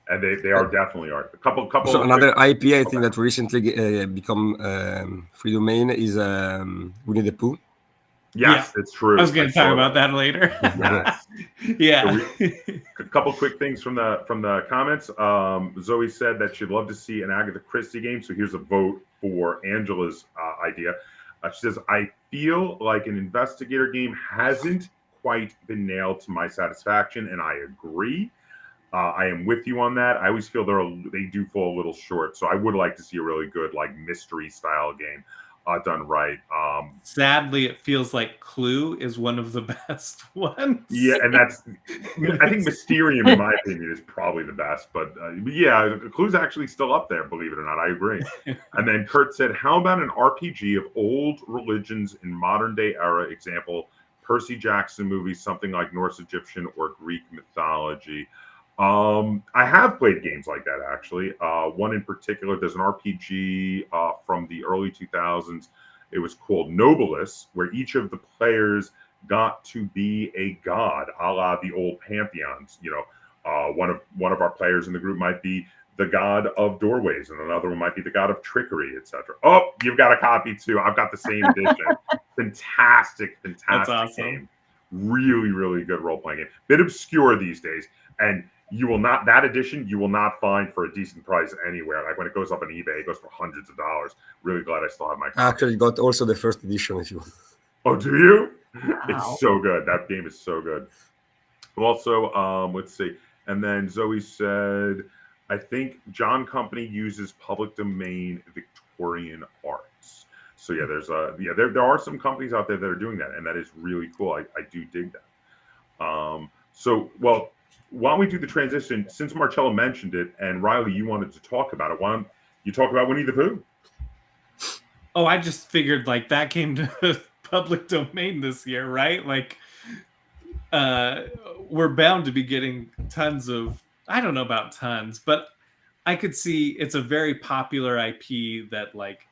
And they are definitely art. A couple. So another IP I think that recently become free domain is Winnie the Pooh. Yes, it's true. I was going to talk about that later. Yes. Yeah. So a couple quick things from the comments. Zoe said that she'd love to see an Agatha Christie game. So here's a vote for Angela's idea. She says, I feel like an investigator game hasn't quite been nailed to my satisfaction, and I agree. I am with you on that. I always feel they do fall a little short. So I would like to see a really good like mystery style game done right. Sadly, it feels like Clue is one of the best ones. Yeah, and I think Mysterium, in my opinion, is probably the best. But yeah, Clue's actually still up there, believe it or not. I agree. And then Kurt said, how about an RPG of old religions in modern day era? Example, Percy Jackson movies, something like Norse, Egyptian, or Greek mythology. I have played games like that, actually. One in particular, there's an RPG from the early 2000s. It was called Nobilis, where each of the players got to be a god, a la the old pantheons. You know, one of our players in the group might be the god of doorways, and another one might be the god of trickery, etc. Oh, you've got a copy too. I've got the same edition. Fantastic That's awesome. Game. Really, really good role-playing game. Bit obscure these days, and that edition you will not find for a decent price anywhere. Like when it goes up on eBay, it goes for hundreds of dollars. Really glad I still have my copy. I actually got also the first edition if you want. Oh, do you? Wow. It's so good. That game is so good. Also, let's see. And then Zoe said, I think John Company uses public domain Victorian arts. So yeah, there are some companies out there that are doing that, and that is really cool. I do dig that. Why don't we do the transition, since Marcello mentioned it, and Riley, you wanted to talk about it. Why don't you talk about Winnie the Pooh? Oh, I just figured like that came to public domain this year, right? Like, we're bound to be getting tons of, I don't know about tons, but I could see it's a very popular IP that like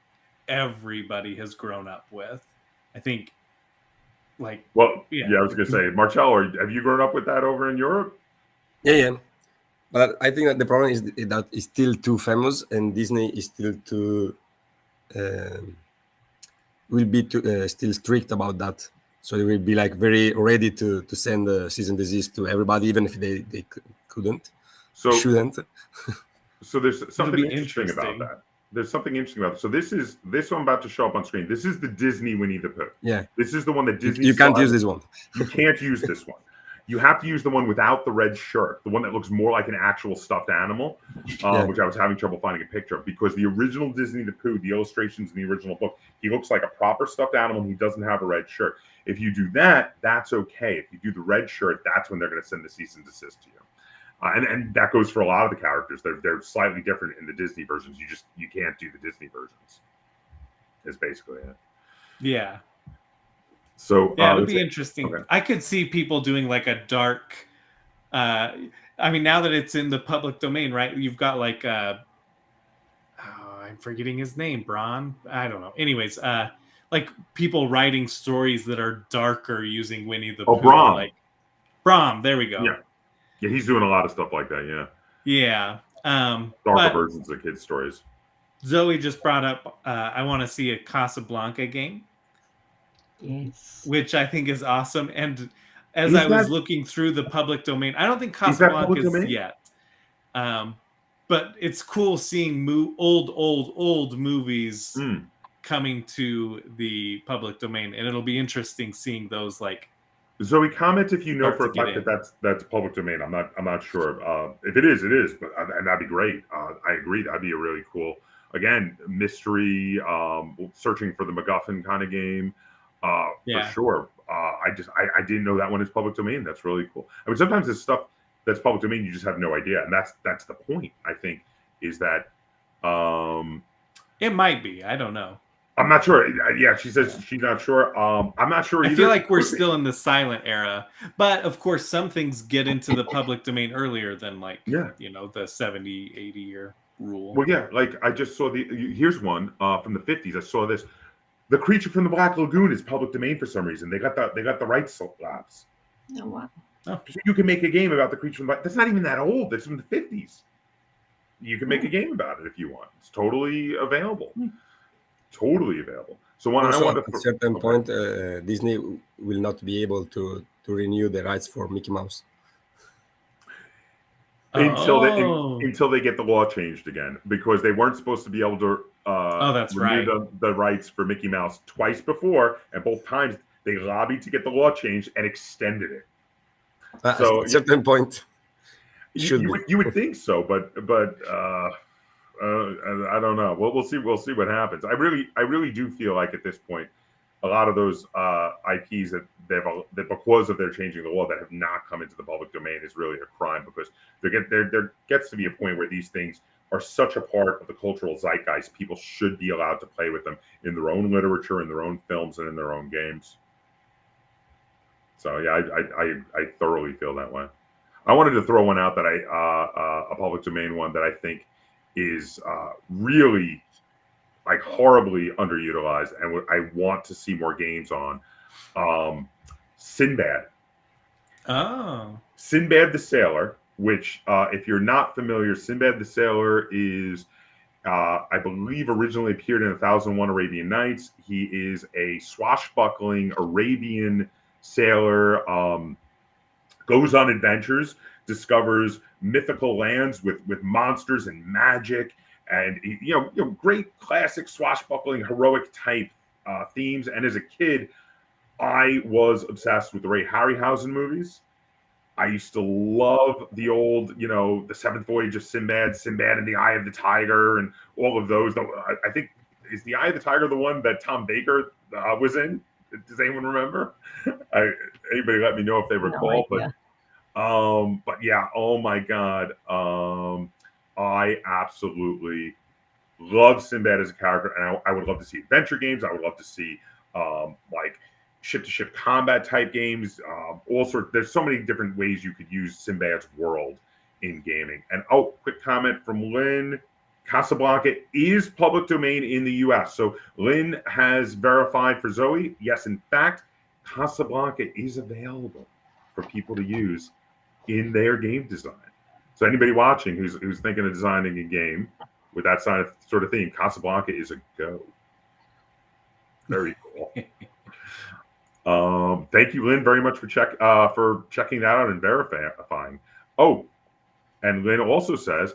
everybody has grown up with. I think, like, I was gonna say, Marcello, have you grown up with that over in Europe? Yeah. But I think that the problem is that it's still too famous, and Disney is still too will be too, still strict about that. So they will be like very ready to send a cease and desist to everybody, even if they shouldn't. So there's something interesting about that. There's something interesting about it. So this one about to show up on screen. This is the Disney Winnie the Pooh. Yeah. This is the one that Disney. You can't use this one. You can't use this one. You have to use the one without the red shirt, the one that looks more like an actual stuffed animal, which I was having trouble finding a picture of, because the original Disney the Pooh, the illustrations in the original book, he looks like a proper stuffed animal, and he doesn't have a red shirt. If you do that, that's okay. If you do the red shirt, that's when they're going to send the cease and desist to you. And that goes for a lot of the characters. They're slightly different in the Disney versions. You can't do the Disney versions. Is basically it. Yeah. So yeah, it'll be interesting. Okay. I could see people doing like a dark. I mean, now that it's in the public domain, right? You've got like I'm forgetting his name, Bron. I don't know. Anyways, like people writing stories that are darker using Winnie the Pooh. Brom. Like Brom. There we go. Yeah, he's doing a lot of stuff like that. Yeah. Darker versions of kids' stories. Zoe just brought up. I want to see a Casablanca game. Yes. Which I think is awesome. And as I was looking through the public domain, I don't think Casablanca is yet. But it's cool seeing old movies coming to the public domain. And it'll be interesting seeing those like Zoe, comment if you know Start for to a get fact in. that that's public domain. I'm not sure. If it is, it is. But and that'd be great. I agree. That'd be a really cool, again, mystery, searching for the MacGuffin kind of game. For Yeah. sure. I didn't know that one is public domain. That's really cool. I mean, sometimes this stuff that's public domain, you just have no idea, and that's the point. I think is that. It might be. I don't know. I'm not sure. Yeah, she says she's not sure. I'm not sure either. I feel like we're still in the silent era, but of course some things get into the public domain earlier than like the 70, 80 year rule. Well, yeah, like I just saw here's one from the 50s. I saw this. The Creature from the Black Lagoon is public domain for some reason. They got the rights lapse. Oh wow. So you can make a game about the Creature from the Black. That's not even that old. That's from the 50s. You can make a game about it if you want. It's totally available. Totally available. So at a certain point, Disney will not be able to renew the rights for Mickey Mouse until they get the law changed again, because they weren't supposed to be able to renew the rights for Mickey Mouse twice before, and both times they lobbied to get the law changed and extended it. So at a certain point, you would think so, but I don't know. We'll see. We'll see what happens. I really do feel like at this point, a lot of those IPs that because of their changing the law that have not come into the public domain is really a crime, because there gets to be a point where these things are such a part of the cultural zeitgeist. People should be allowed to play with them in their own literature, in their own films, and in their own games. So yeah, I thoroughly feel that way. I wanted to throw one out that a public domain one that I think is really like horribly underutilized, and I want to see more games on. Sinbad. Oh. Sinbad the Sailor, which if you're not familiar, Sinbad the Sailor is, I believe, originally appeared in 1001 Arabian Nights. He is a swashbuckling Arabian sailor, goes on adventures, discovers mythical lands with monsters and magic, and great classic swashbuckling heroic type themes. And as a kid, I was obsessed with the Ray Harryhausen movies. I used to love the old, the Seventh Voyage of Sinbad, Sinbad and the Eye of the Tiger, and all of those. I think, is the Eye of the Tiger the one that Tom Baker was in? Does anyone remember? Anybody let me know if they recall. But yeah, oh my God. I absolutely love Sinbad as a character, and I would love to see adventure games. I would love to see like ship-to-ship combat type games. All sorts. There's so many different ways you could use Sinbad's world in gaming. And quick comment from Lynn. Casablanca is public domain in the US. So Lynn has verified for Zoe. Yes, in fact, Casablanca is available for people to use in their game design. So anybody watching who's thinking of designing a game with that sort of theme, Casablanca is a go. Very cool. Thank you, Lynn, very much for checking that out and verifying. Oh, and Lynn also says,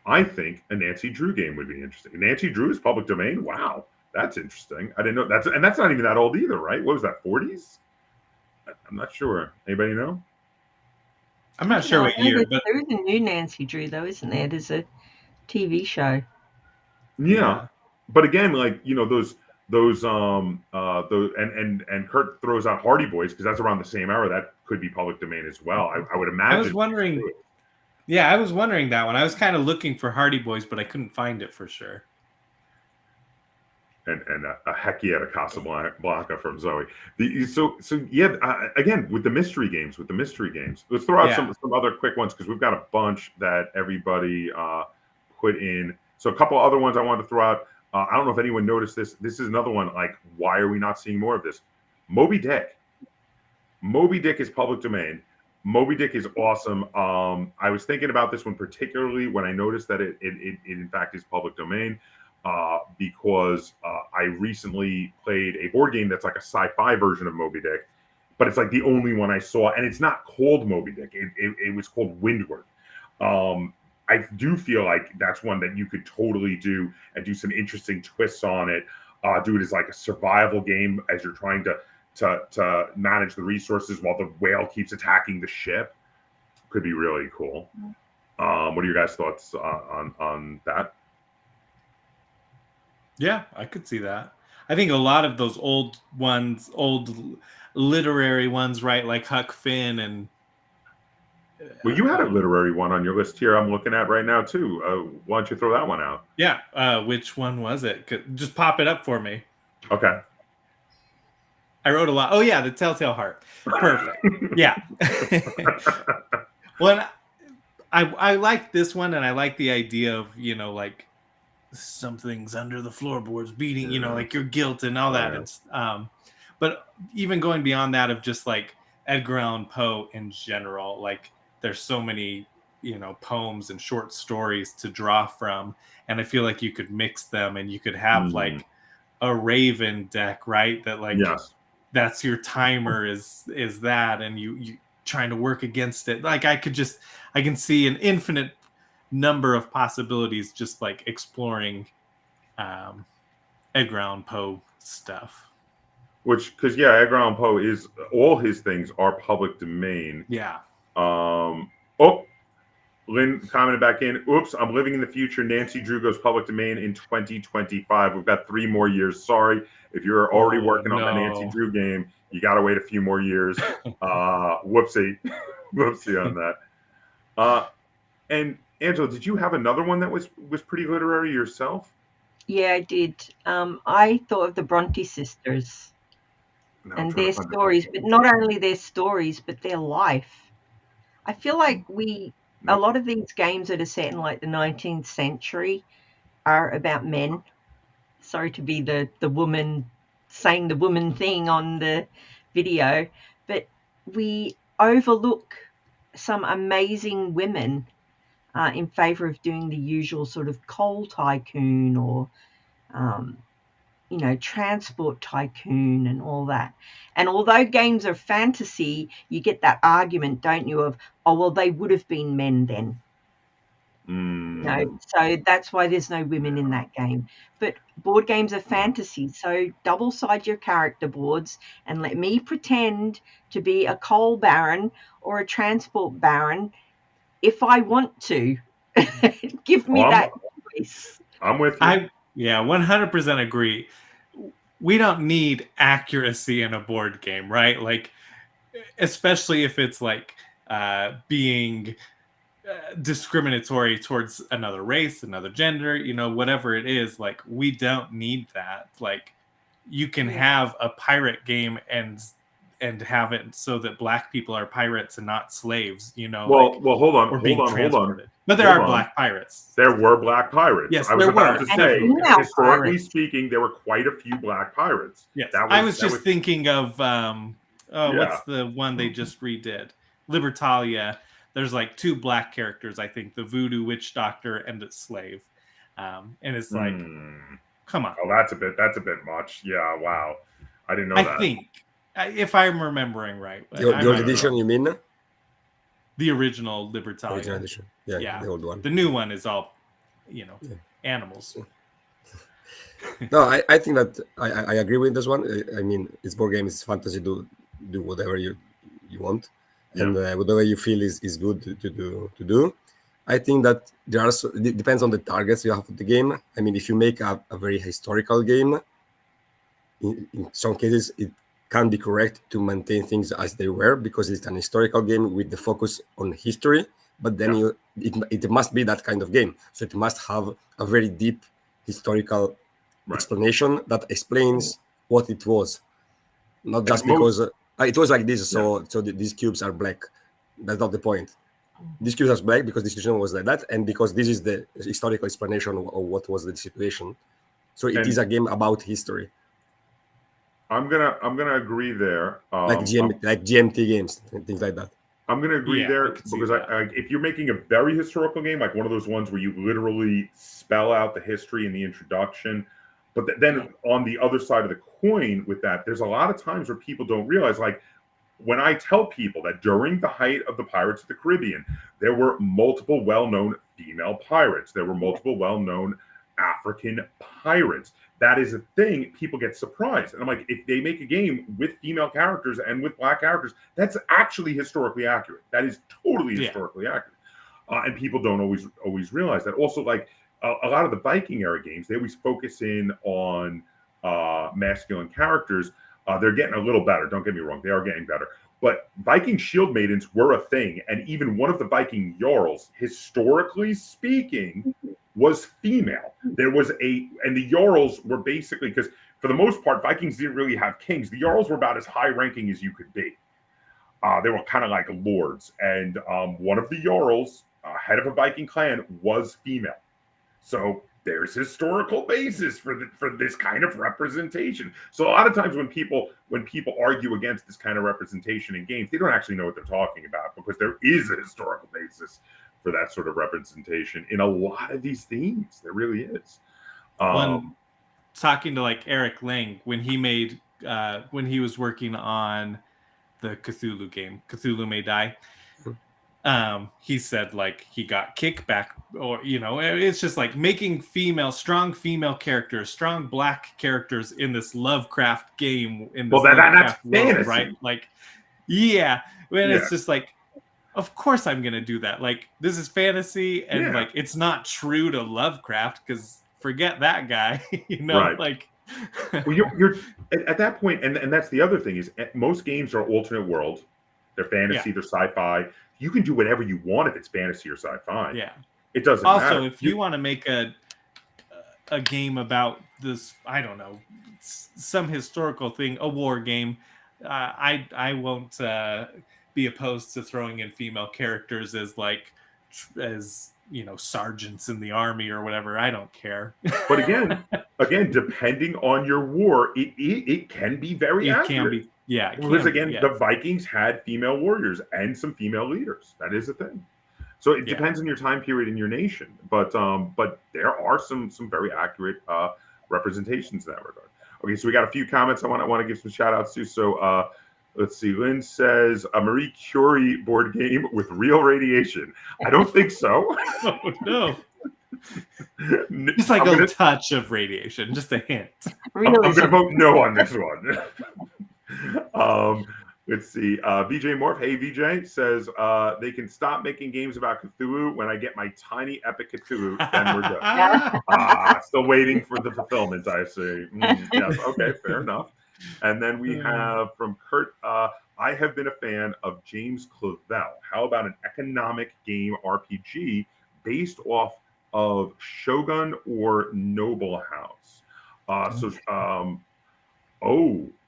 I think a Nancy Drew game would be interesting. Nancy Drew is public domain. Wow, that's interesting. I didn't know that's not even that old either, right? What was that, 40s? I'm not sure. Anybody know? I'm not sure what year, but there is a new Nancy Drew though, isn't there? There's a TV show. Yeah. But again, like those and Kurt throws out Hardy Boys because that's around the same era. That could be public domain as well. I would imagine. I was wondering. Yeah, I was wondering that one. I was kind of looking for Hardy Boys, but I couldn't find it for sure. And a heck yeah to Casablanca from Zoe. So yeah, again with the mystery games. Let's throw out some other quick ones because we've got a bunch that everybody put in. So a couple other ones I wanted to throw out. I don't know if anyone noticed this. This is another one. Like, why are we not seeing more of this? Moby Dick. Moby Dick is public domain. Moby Dick is awesome. I was thinking about this one particularly when I noticed that it in fact is public domain because I recently played a board game that's like a sci-fi version of Moby Dick, but it's like the only one I saw, and it's not called Moby Dick. It was called Windward. I do feel like that's one that you could totally do and do some interesting twists on it. Do it as like a survival game as you're trying to to manage the resources while the whale keeps attacking the ship. Could be really cool. What are your guys' thoughts on that? Yeah, I could see that. I think a lot of those old literary ones, right, like Huck Finn and. Well, you had a literary one on your list here. I'm looking at right now too. Why don't you throw that one out? Yeah. Which one was it? Just pop it up for me. Okay. I wrote a lot. Oh yeah, the Telltale Heart. Perfect. Yeah. Well, I like this one, and I like the idea of, you know, like something's under the floorboards beating, you know, like your guilt and all that. It's, but even going beyond that of just like Edgar Allan Poe in general, like there's so many, you know, poems and short stories to draw from, and I feel like you could mix them, and you could have like a Raven deck, right? That like that's your timer is that, and you trying to work against it. Like I can see an infinite number of possibilities just like exploring Edgar Allan Poe stuff. Which, because Edgar Allan Poe is, all his things are public domain. Yeah. Lynn commented back in. Oops, I'm living in the future. Nancy Drew goes public domain in 2025. We've got 3 more years. Sorry, if you're already working on the Nancy Drew game, you got to wait a few more years. Whoopsie on that. And Angela, did you have another one that was pretty literary yourself? Yeah, I did. I thought of the Bronte Sisters and their stories, but not only their stories, but their life. I feel like a lot of these games that are set in like the 19th century are about men. Sorry to be the woman saying the woman thing on the video, but we overlook some amazing women in favor of doing the usual sort of coal tycoon or, you know, transport tycoon and all that. And although games are fantasy, you get that argument, don't you, of, oh, well, they would have been men then. No, so that's why there's no women in that game. But board games are fantasy, so double-side your character boards and let me pretend to be a coal baron or a transport baron if I want to. Give me that choice. I'm with you. Yeah, 100% agree. We don't need accuracy in a board game, right? Like, especially if it's like being discriminatory towards another race, another gender, you know, whatever it is. Like, we don't need that. Like, you can have a pirate game and have it so that black people are pirates and not slaves, you know. Well, hold on. But there are black pirates. There were black pirates. Yes, I was about to say, historically pirates. speaking, there were quite a few black pirates. Yes, I was just thinking of what's the one they just redid? Libertalia. There's like 2 black characters, I think, the voodoo witch doctor and a slave, and it's like, come on. Oh, that's a bit much. Yeah, wow, I didn't know that. I think, if I'm remembering right, the old edition, you mean? The original Libertalia. Original edition. Yeah, the old one. The new one is all, you know, animals. No, I think that I agree with this one. I mean, it's board game, it's fantasy. Do whatever you want, and whatever you feel is good to do. I think that it depends on the targets you have for the game. I mean, if you make a very historical game, in some cases it can be correct to maintain things as they were because it's an historical game with the focus on history. But then it must be that kind of game. So it must have a very deep historical explanation that explains what it was. Not just because it was like this, so these cubes are black. That's not the point. These cubes are black because the situation was like that, and because this is the historical explanation of what was the situation. So it is a game about history. I'm gonna agree there. Like GMT games and things like that. I'm gonna agree there because if you're making a very historical game, like one of those ones where you literally spell out the history in the introduction, but then on the other side of the coin with that, there's a lot of times where people don't realize, like when I tell people that during the height of the Pirates of the Caribbean, there were multiple well-known female pirates, there were multiple well-known African pirates. that is a thing. People get surprised. And I'm like, if they make a game with female characters and with black characters, that's actually historically accurate. That is totally historically accurate. And people don't always realize that. Also, like a lot of the Viking era games, they always focus in on masculine characters. They're getting a little better. Don't get me wrong. They are getting better. But Viking shield maidens were a thing. And even one of the Viking Jarls, historically speaking, was female. There was and the Jarls were basically, because for the most part, Vikings didn't really have kings. The Jarls were about as high ranking as you could be. They were kind of like lords. And one of the Jarls, head of a Viking clan, was female. So there's historical basis for this kind of representation. So a lot of times when people argue against this kind of representation in games, they don't actually know what they're talking about, because there is a historical basis for that sort of representation in a lot of these themes. There really is. Talking to like Eric Lang when he was working on the Cthulhu game, Cthulhu May Die. He said like he got kickback, or it's just like making strong female characters, strong black characters in this Lovecraft game. In this that's world, fantasy, right? Like, it's just like, of course I'm gonna do that. Like, this is fantasy, and like it's not true to Lovecraft, because forget that guy, right. Like, well, you're at that point, and that's the other thing is most games are alternate world. They're fantasy, they're sci-fi. You can do whatever you want if it's fantasy or sci-fi. Yeah. It doesn't matter. Also, if you want to make a game about this, I don't know, some historical thing, a war game, I won't be opposed to throwing in female characters as sergeants in the army or whatever. I don't care. But again, depending on your war, it can be very accurate. Can be. Yeah. Because again, the Vikings had female warriors and some female leaders. That is a thing. So it depends on your time period and your nation. But there are some very accurate representations in that regard. Okay, so we got a few comments I want to give some shout outs to. So let's see. Lynn says a Marie Curie board game with real radiation. I don't think so. Oh, no. Just like a touch of radiation, just a hint. I'm going to vote no on this one. Let's see. VJ Morph, hey VJ, says they can stop making games about Cthulhu when I get my tiny epic Cthulhu, then we're done. Still waiting for the fulfillment, I say. Yes, okay, fair enough. And then we have from Kurt, I have been a fan of James Clavell. How about an economic game RPG based off of Shogun or Noble House?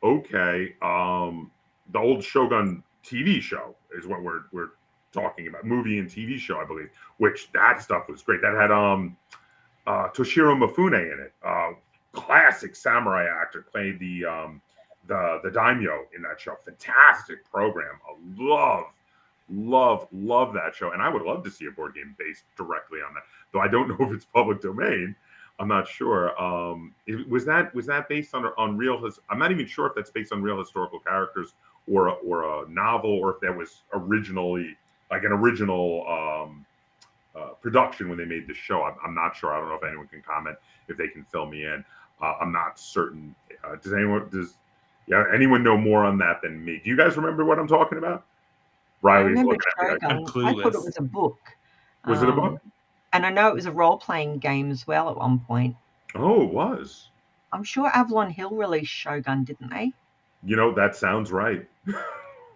Okay. The old Shogun TV show is what we're talking about. Movie and TV show, I believe. Which that stuff was great. That had Toshiro Mifune in it. Classic samurai actor, played the daimyo in that show. Fantastic program. I love that show, and I would love to see a board game based directly on that. Though I don't know if it's public domain. I'm not sure. Was that based on real? I'm not even sure if that's based on real historical characters or a novel, or if that was originally like an original production when they made the show. I'm not sure. I don't know if anyone can comment, if they can fill me in. I'm not certain. Does anyone know more on that than me? Do you guys remember what I'm talking about? Riley's looking at me. I thought it was a book. Was it a book? And I know it was a role-playing game as well at one point. Oh, it was. I'm sure Avalon Hill released Shogun, didn't they? That sounds right.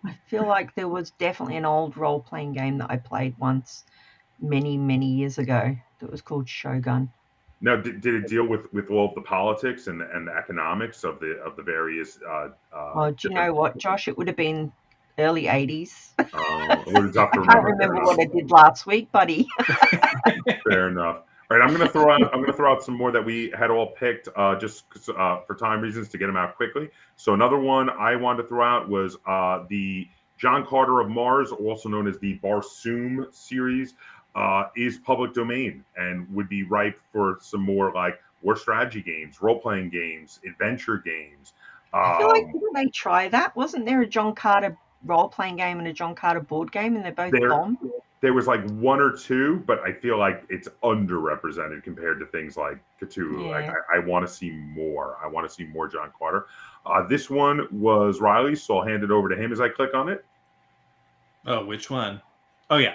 I feel like there was definitely an old role-playing game that I played once, many, many years ago, that was called Shogun. Now, did it deal with all of the politics and the economics of the various? Do you know what, Josh? It would have been early 80s. I can't remember what I did last week, buddy. Fair enough. All right, I'm gonna throw out some more that we had all picked just for time reasons to get them out quickly. So another one I wanted to throw out was the John Carter of Mars, also known as the Barsoom series, is public domain and would be ripe for some more like war strategy games, role-playing games, adventure games. I feel like didn't they try that? Wasn't there a John Carter role-playing game and a John Carter board game, and they're both bombed? there was like one or two, but I feel like it's underrepresented compared to things like Cthulhu. Yeah. Like I want to see more. I want to see more John Carter. This one was Riley's, so I'll hand it over to him as I click on it. Oh, which one? Oh yeah,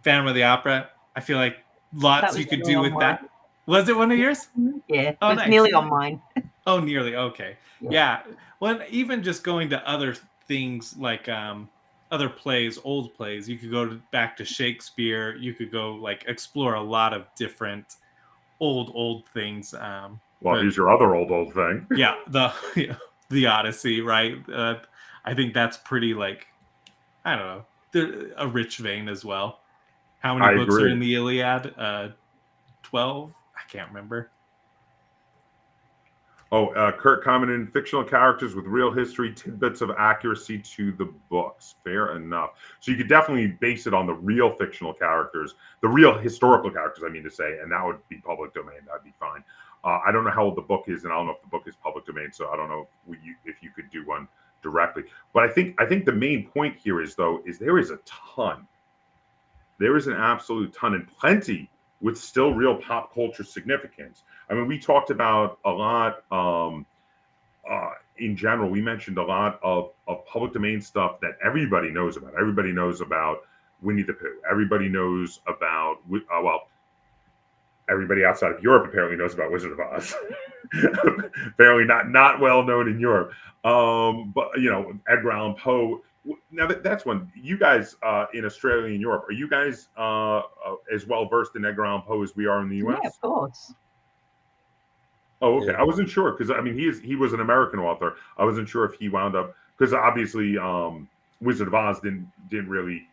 Phantom of the Opera. I feel like lots you could do with that. Was it one of yours? Yeah, oh, it was nice. nearly on mine. Oh, nearly. Okay. Yeah. Well, even just going to other things like other plays, old plays, you could go back to Shakespeare. You could go like explore a lot of different old things. Well, here's your other old thing. Yeah, the Odyssey, right? I think that's pretty like, I don't know, a rich vein as well. How many books are in the Iliad? 12? I can't remember. Oh, Kurt commented, fictional characters with real history, tidbits of accuracy to the books. Fair enough. So you could definitely base it on the real fictional characters, the real historical characters, I mean to say, and that would be public domain. That'd be fine. I don't know how old the book is, and I don't know if the book is public domain, so I don't know if you could do one directly. But I think the main point here is there is a ton. There is an absolute ton, and plenty with still real pop culture significance. I mean, we talked about a lot in general. We mentioned a lot of public domain stuff that everybody knows about. Everybody knows about Winnie the Pooh. Everybody knows about, well, everybody outside of Europe apparently knows about Wizard of Oz. Apparently not well known in Europe. But, Edgar Allan Poe. Now that's one. You guys in Australia and Europe, are you guys as well versed in Edgar Allan Poe as we are in the U.S.? Yeah, of course. Oh, okay. Yeah. I wasn't sure because I mean he was an American author. I wasn't sure if he wound up because obviously Wizard of Oz didn't really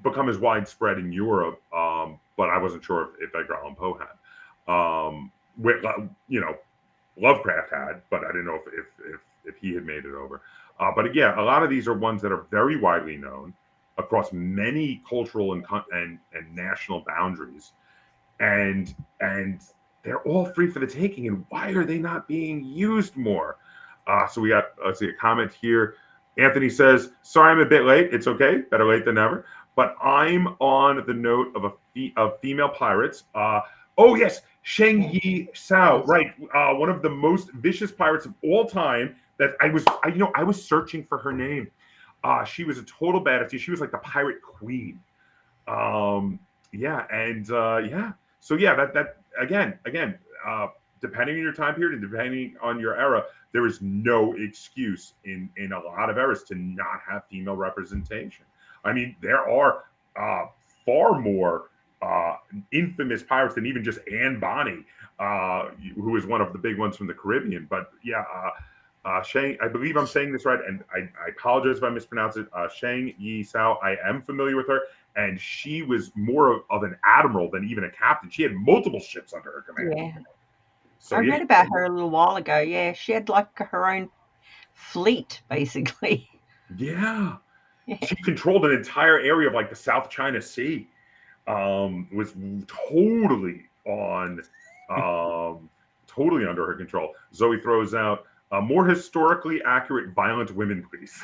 become as widespread in Europe. But I wasn't sure if Edgar Allan Poe had. Lovecraft had, but I didn't know if he had made it over. But yeah, a lot of these are ones that are very widely known across many cultural and national boundaries, and they're all free for the taking. And why are they not being used more? So we got, let's see, a comment here. Anthony says, "Sorry, I'm a bit late. It's okay. Better late than never. But I'm on the note of female pirates. Oh yes, Sheng Yi Sao, right? One of the most vicious pirates of all time. That I was searching for her name. She was a total badass. She was like the pirate queen. So yeah, that again, depending on your time period and depending on your era, there is no excuse in a lot of eras to not have female representation. I mean, there are far more infamous pirates than even just Anne Bonny, who is one of the big ones from the Caribbean. But yeah. Shang, I believe I'm saying this right, and I apologize if I mispronounce it. Shang Yi Sao, I am familiar with her, and she was more of an admiral than even a captain. She had multiple ships under her command. Yeah. So, I read about her a little while ago. Yeah, she had like her own fleet, basically. Yeah. She controlled an entire area of like the South China Sea. Was totally totally under her control. Zoe throws out, more historically accurate violent women, please.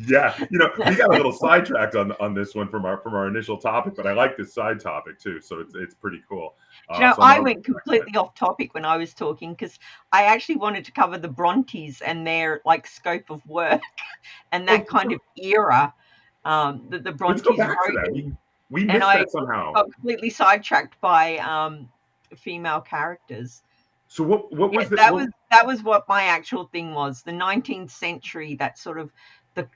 Yeah, we got a little sidetracked on this one from our initial topic, but I like this side topic too, so it's pretty cool. I went completely off topic when I was talking because I actually wanted to cover the Brontes and their like scope of work and that kind of era that the Brontes wrote. We missed that somehow. Got completely sidetracked by female characters. So what was that was what my actual thing was. The 19th century, that sort of the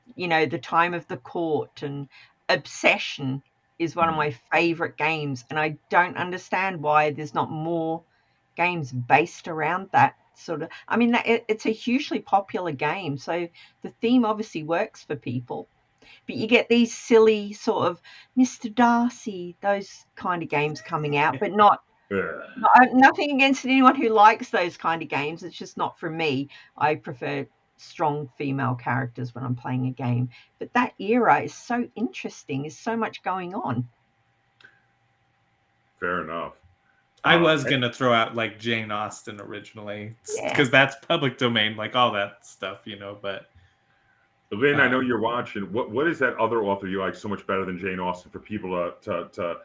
time of the court and Obsession is one of my favorite games, and I don't understand why there's not more games based around that sort of. I mean, it's a hugely popular game, so the theme obviously works for people. But you get these silly sort of Mr. Darcy, those kind of games coming out, but nothing against anyone who likes those kind of games. It's just not for me. I prefer strong female characters when I'm playing a game. But that era is so interesting. There's so much going on. Fair enough. I was going to throw out like Jane Austen originally because that's public domain, like all that stuff, but... Lynn, I know you're watching. What is that other author you like so much better than Jane Austen for people to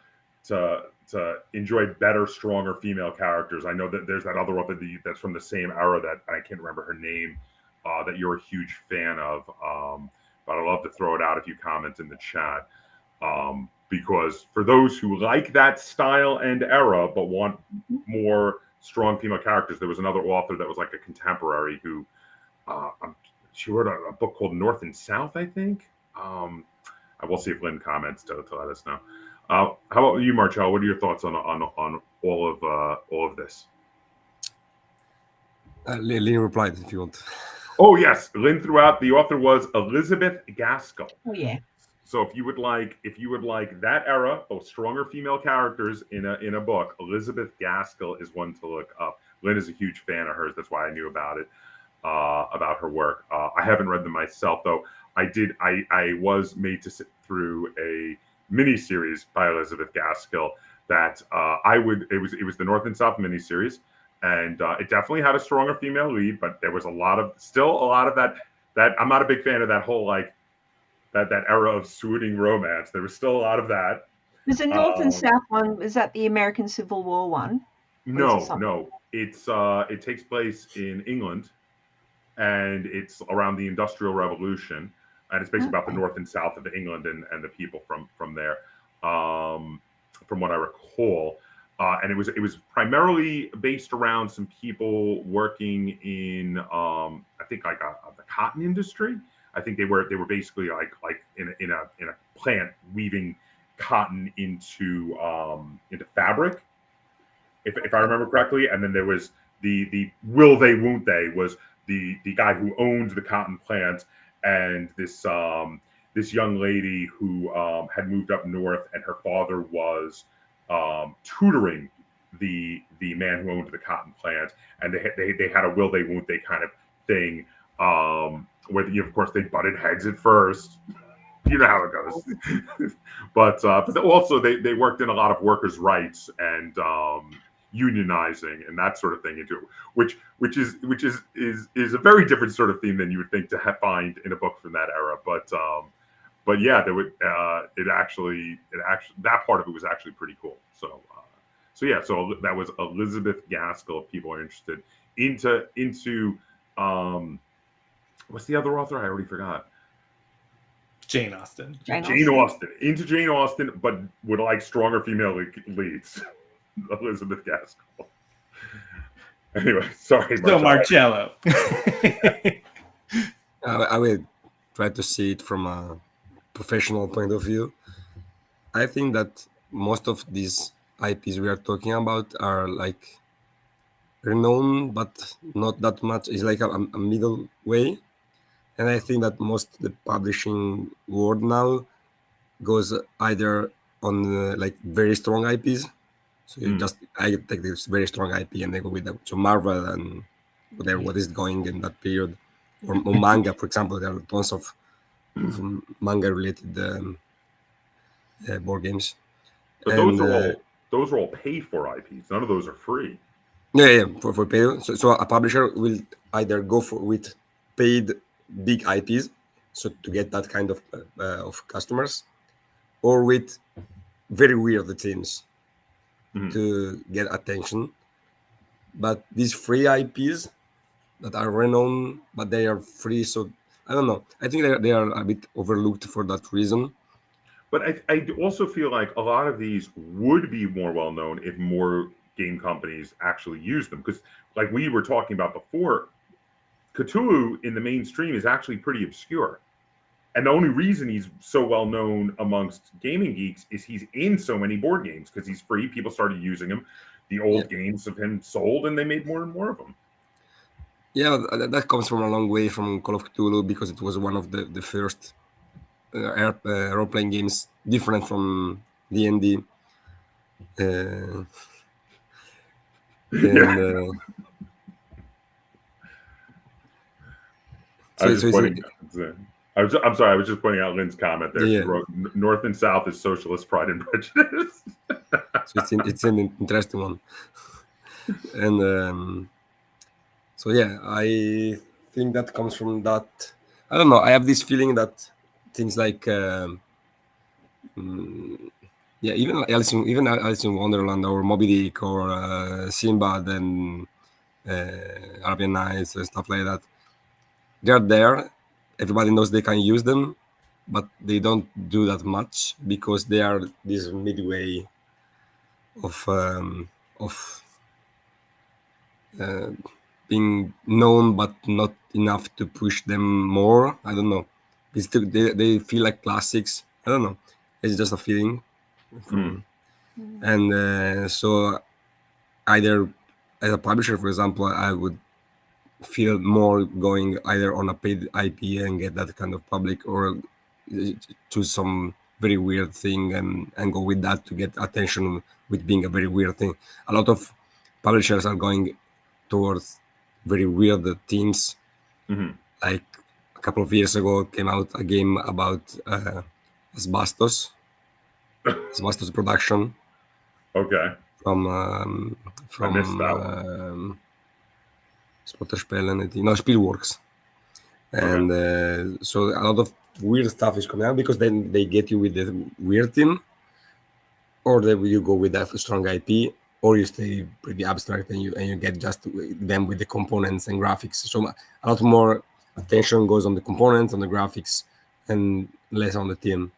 enjoy better, stronger female characters? I know that there's that other author that's from the same era that I can't remember her name, that you're a huge fan of. But I'd love to throw it out if you comment in the chat. Because for those who like that style and era but want more strong female characters, there was another author that was like a contemporary who she wrote a book called North and South, I think. I will see if Lynn comments to let us know. How about you, Marcello? What are your thoughts on all of this? Lynn replied if you want. Oh yes, Lynn threw out the author was Elizabeth Gaskell. Oh yeah. So if you would like that era of stronger female characters in a book, Elizabeth Gaskell is one to look up. Lynn is a huge fan of hers. That's why I knew about it, about her work. I haven't read them myself, though. I was made to sit through a miniseries by Elizabeth Gaskell that it was the North and South miniseries, and it definitely had a stronger female lead, but there was still a lot of that. I'm not a big fan of that whole like that era of swooning romance. There was still a lot of that. Was the North and South one? Was that the American Civil War one? No. It takes place in England, and it's around the Industrial Revolution, and it's basically about the North and South of England and the people from there, from what I recall. And it was primarily based around some people working in I think like the cotton industry. I think they were basically like in a plant weaving cotton into fabric, if I remember correctly. And then there was the will they won't they was the guy who owned the cotton plant, and this young lady who had moved up north, and her father was tutoring the man who owned the cotton plant, and they had a will they won't they kind of thing. Where of course they butted heads at first, you know how it goes. but also they worked in a lot of workers' rights and unionizing and that sort of thing into it, which is a very different sort of theme than you would think to find in a book from that era. But yeah, there would it actually that part of it was actually pretty cool. So that was Elizabeth Gaskell. If people are interested into what's the other author? I already forgot. Jane Austen. Jane Austen, but would like stronger female leads. Elizabeth Gaskell. Anyway, sorry. So Marcello. I will try to see it from a professional point of view. I think that most of these IPs we are talking about are like renowned, but not that much. It's like a middle way. And I think that most the publishing world now goes either on like very strong IPs. So I take this very strong IP and they go with them. So Marvel and whatever what is going in that period, or manga, for example, there are tons of manga related board games. But those are all paid for IPs. None of those are free. Yeah, for paid. So a publisher will either go with paid big IPs, so to get that kind of customers, or with very weird themes to get attention. But these free IPs that are renowned, but they are free, so I don't know. I think they are a bit overlooked for that reason. But I also feel like a lot of these would be more well known if more game companies actually use them, because like we were talking about before, Cthulhu in the mainstream is actually pretty obscure. And the only reason he's so well known amongst gaming geeks is he's in so many board games because he's free. People started using him. The old games of him sold and they made more and more of them. Yeah, that comes from a long way from Call of Cthulhu, because it was one of the first role-playing games different from D&D. I'm sorry. I was just pointing out Lynn's comment there. She wrote, North and South is socialist pride and prejudice. So it's an interesting one. And so yeah, I think that comes from that. I don't know. I have this feeling that things like even Alice in Wonderland or Moby Dick or Sinbad and Arabian Nights and stuff like that, they're there. Everybody knows they can use them, but they don't do that much because they are this midway of being known, but not enough to push them more. I don't know. They feel like classics. I don't know. It's just a feeling. And so either as a publisher, for example, I would feel more going either on a paid IP and get that kind of public, or choose some very weird thing and go with that to get attention with being a very weird thing. A lot of publishers are going towards very weird themes. Like a couple of years ago came out a game about asbestos production. Okay. From I missed that one. Spielworks. And so a lot of weird stuff is coming out because then they get you with the weird theme, or you go with that strong IP, or you stay pretty abstract and you get just them with the components and graphics. So a lot more attention goes on the components, on the graphics, and less on the theme.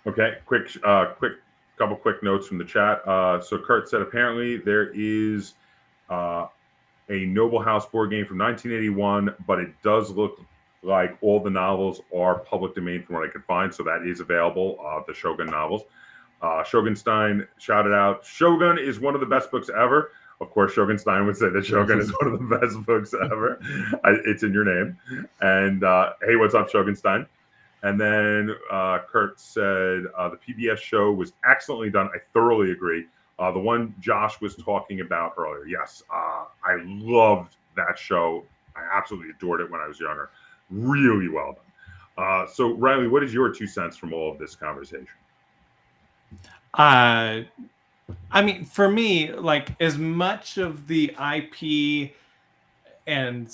Okay, couple quick notes from the chat. So Kurt said apparently there is a Noble House board game from 1981, but it does look like all the novels are public domain from what I could find. So that is available, the Shogun novels. Shogun Stein shouted out, Shogun is one of the best books ever. Of course, Shogun Stein would say that Shogun is one of the best books ever. It's in your name. And hey, what's up, Shogun Stein? And then Kurt said, the PBS show was excellently done. I thoroughly agree. The one Josh was talking about earlier. Yes, I loved that show. I absolutely adored it when I was younger. Really well done. So, Riley, what is your 2 cents from all of this conversation? I mean, for me, like, as much of the IP and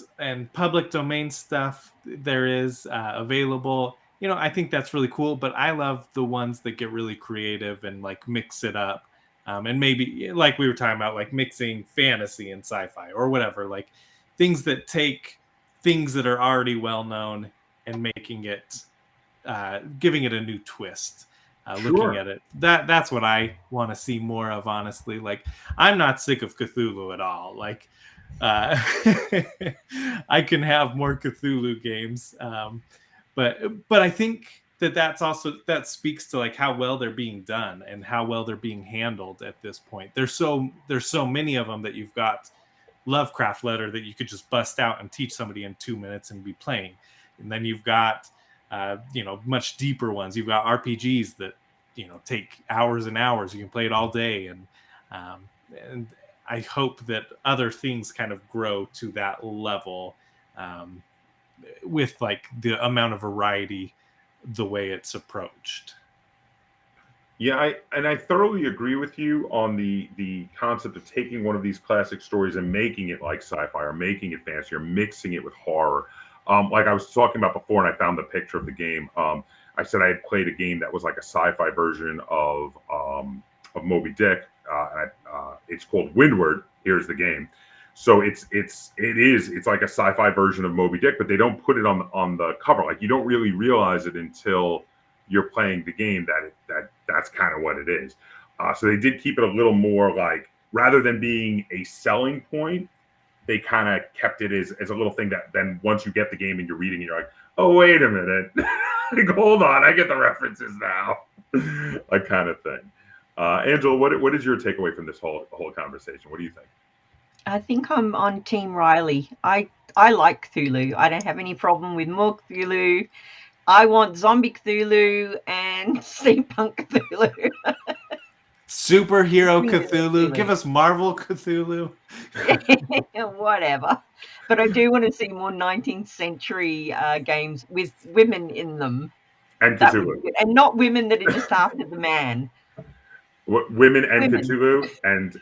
public domain stuff there is available, I think that's really cool. But I love the ones that get really creative and like mix it up. And maybe like we were talking about, like mixing fantasy and sci-fi or whatever, like things that take things that are already well known and making it, giving it a new twist. Looking at it, that's what I want to see more of, honestly. Like, I'm not sick of Cthulhu at all. Like, I can have more Cthulhu games, but I think that speaks to like how well they're being done and how well they're being handled at this point. There's so many of them that you've got Lovecraft letter that you could just bust out and teach somebody in 2 minutes and be playing, and then you've got much deeper ones. You've got RPGs that take hours and hours. You can play it all day, and I hope that other things kind of grow to that level with like the amount of variety, the way it's approached. Yeah, I thoroughly agree with you on the concept of taking one of these classic stories and making it like sci-fi or making it fantasy or mixing it with horror. Like I was talking about before, and I found the picture of the game. I said I had played a game that was like a sci-fi version of Moby Dick. It's called Windward. Here's the game. So it's like a sci-fi version of Moby Dick, but they don't put it on the cover. Like, you don't really realize it until you're playing the game that's kind of what it is. So they did keep it a little more like, rather than being a selling point, they kind of kept it as a little thing that then once you get the game and you're reading it, you're like, oh, wait a minute. Like, hold on, I get the references now. Like, kind of thing. Angela, what is your takeaway from this whole conversation? What do you think? I think I'm on Team Riley. I like Cthulhu. I don't have any problem with more Cthulhu. I want zombie Cthulhu and steampunk Cthulhu. Superhero Cthulhu. Give us Marvel Cthulhu. Whatever. But I do want to see more 19th century games with women in them. And Cthulhu. And not women that are just after the man. Women and Women. Cthulhu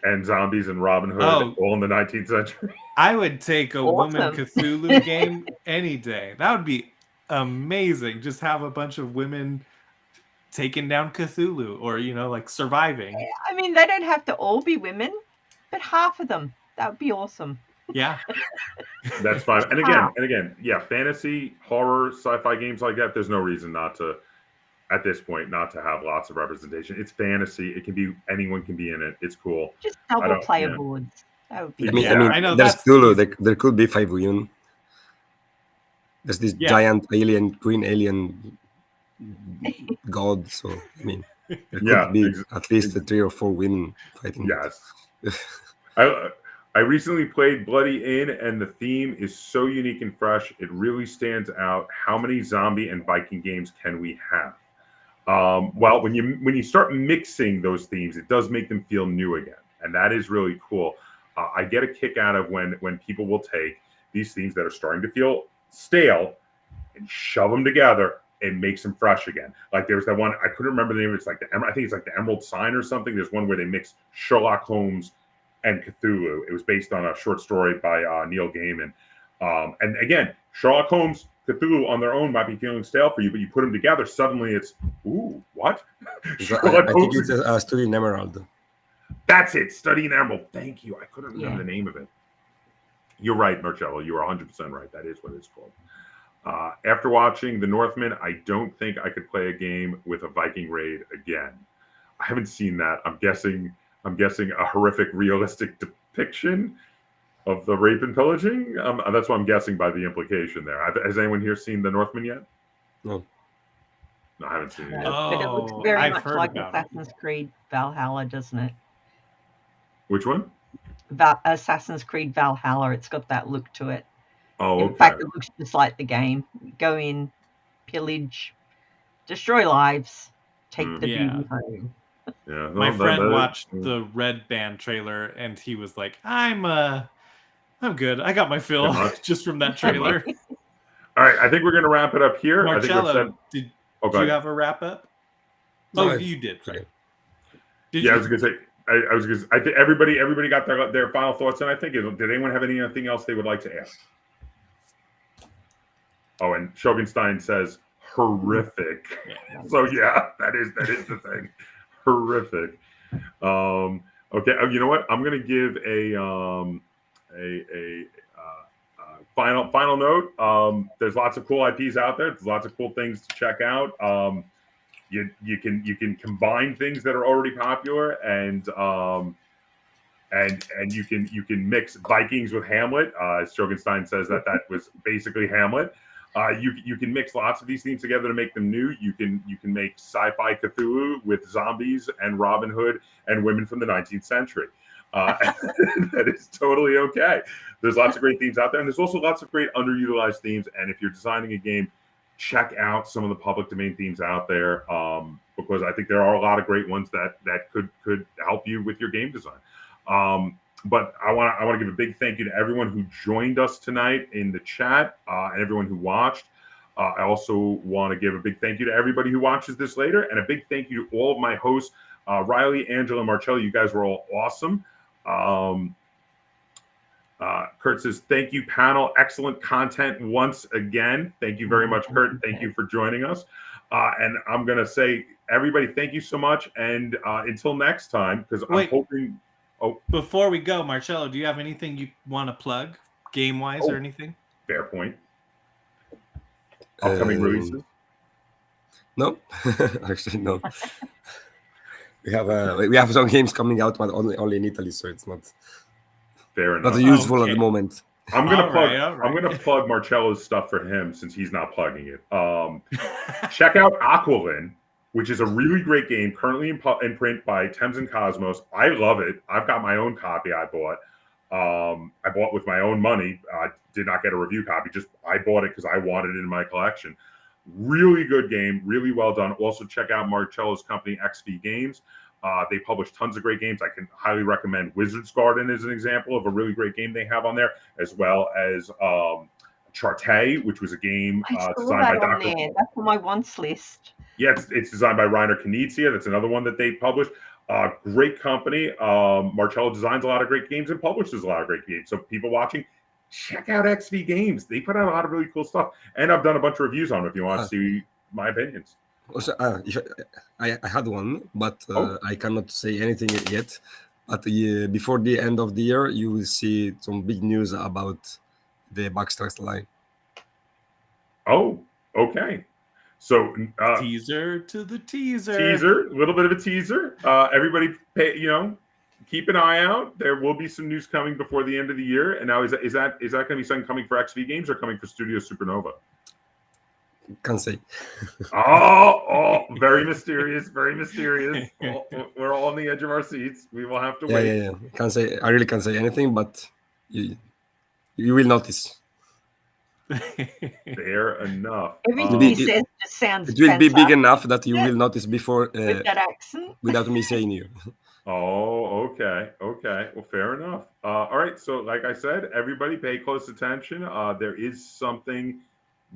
and zombies and Robin Hood all in the 19th century. I would take a woman Awesome. Cthulhu game any day. That would be amazing. Just have a bunch of women taking down Cthulhu, or like surviving. I mean, they don't have to all be women, but half of them. That would be awesome. Yeah. That's fine. And again, yeah, fantasy, horror, sci-fi games like that, there's no reason not to, at this point, not to have lots of representation. It's fantasy. It can be, anyone can be in it. It's cool. Just double player boards. That would be I know there's that's Cthulhu. There could be 5 women. There's this giant alien, green alien god. So I mean, there could be at least 3 or 4 women fighting. Yes. I recently played Bloody Inn, and the theme is so unique and fresh. It really stands out. How many zombie and Viking games can we have? Well, when you start mixing those themes, it does make them feel new again, and that is really cool. I get a kick out of when people will take these themes that are starting to feel stale and shove them together and makes them fresh again. Like there's that one, I couldn't remember the name. It's like I think it's like the Emerald Sign or something. There's one where they mix Sherlock Holmes and Cthulhu. It was based on a short story by Neil Gaiman. And again, Sherlock Holmes, Cthulhu on their own might be feeling stale for you, but you put them together, suddenly it's, ooh, what? I think it's Studying Emerald. That's it, Studying Emerald. Thank you. I couldn't remember the name of it. You're right, Marcello. You are 100% right. That is what it's called. After watching The Northman, I don't think I could play a game with a Viking raid again. I haven't seen that. I'm guessing a horrific, realistic depiction of the rape and pillaging. That's what I'm guessing by the implication there. Has anyone here seen The Northman yet? No, I haven't seen it yet. But it looks very much like Assassin's Creed Valhalla, doesn't it? Which one? Assassin's Creed Valhalla. It's got that look to it. Oh, okay. In fact, it looks just like the game. Go in, pillage, destroy lives, take the booty home. Yeah, my friend watched the Red Band trailer, and he was like, "I'm good. I got my fill just from that trailer." All right, I think we're going to wrap it up here. Marcello, did you have a wrap up? No, you did. Sorry. I was going to say. I think everybody got their final thoughts, and I think did anyone have anything else they would like to add? Oh, and Shogunstein says horrific. Yeah. So yeah, that is the thing. Horrific. Okay. You know what? I'm going to give a final note. There's lots of cool IPs out there. There's lots of cool things to check out. You can combine things that are already popular, and you can mix Vikings with Hamlet. As Shogunstein says, that was basically Hamlet. You can mix lots of these themes together to make them new. You can make sci-fi Cthulhu with zombies and Robin Hood and women from the 19th century. That is totally okay. There's lots of great themes out there, and there's also lots of great underutilized themes. And if you're designing a game, check out some of the public domain themes out there, because I think there are a lot of great ones that could help you with your game design. But I want to give a big thank you to everyone who joined us tonight in the chat, and everyone who watched. I also want to give a big thank you to everybody who watches this later, and a big thank you to all of my hosts, Riley, Angela, Marcello. You guys were all awesome. Kurt says, thank you, panel. Excellent content once again. Thank you very much, Kurt. Thank you for joining us. And I'm going to say, everybody, thank you so much. And until next time, because I'm hoping... Oh, before we go, Marcello, do you have anything you want to plug, game-wise or anything? Fair point. Upcoming releases? No, actually, no. We have some games coming out, but only in Italy, so it's not fair enough. Not useful at the moment. I'm gonna plug. I'm gonna plug Marcello's stuff for him since he's not plugging it. Check out Aqualin, which is a really great game currently in print by Thames and Cosmos. I love it. I've got my own copy. I bought with my own money. I did not get a review copy. I bought it because I wanted it in my collection. Really good game. Really well done. Also check out Marcello's company, XV Games. They publish tons of great games. I can highly recommend Wizard's Garden as an example of a really great game they have on there, as well as Charte, which was a game designed by Dr. That's on my wants list. Yeah, it's designed by Reiner Knizia. That's another one that they published. Great company. Marcello designs a lot of great games and publishes a lot of great games. So people watching, check out XV Games. They put out a lot of really cool stuff. And I've done a bunch of reviews on them if you want to see my opinions. Also, I had one, but I cannot say anything yet. But before the end of the year, you will see some big news about the Backstress line. Oh, okay. So teaser to the teaser. A little bit of a teaser. Everybody, keep an eye out. There will be some news coming before the end of the year. And now, is that going to be something coming for XV Games or coming for Studio Supernova? Can't say. Oh, very mysterious, very mysterious. We're all on the edge of our seats. We will have to wait. Yeah. Can't say. I really can't say anything, but you will notice. Fair enough. Everything he says just sounds. It will be big enough that you will notice before with that accent, without me saying you. Oh, okay. Well, fair enough. All right. So, like I said, everybody pay close attention. There is something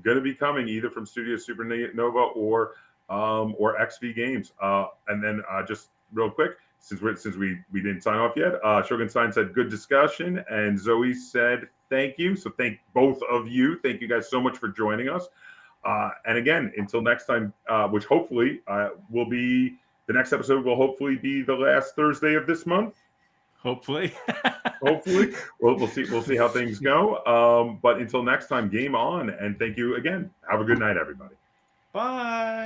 going to be coming either from Studio Supernova or XV Games. And then just real quick, since we didn't sign off yet, Shogunstein said good discussion, and Zoe said thank you. So thank both of you. Thank you guys so much for joining us. And again, until next time, which hopefully will be the next episode will hopefully be the last Thursday of this month. Hopefully. Hopefully. We'll see how things go. But until next time, game on. And thank you again. Have a good night, everybody. Bye.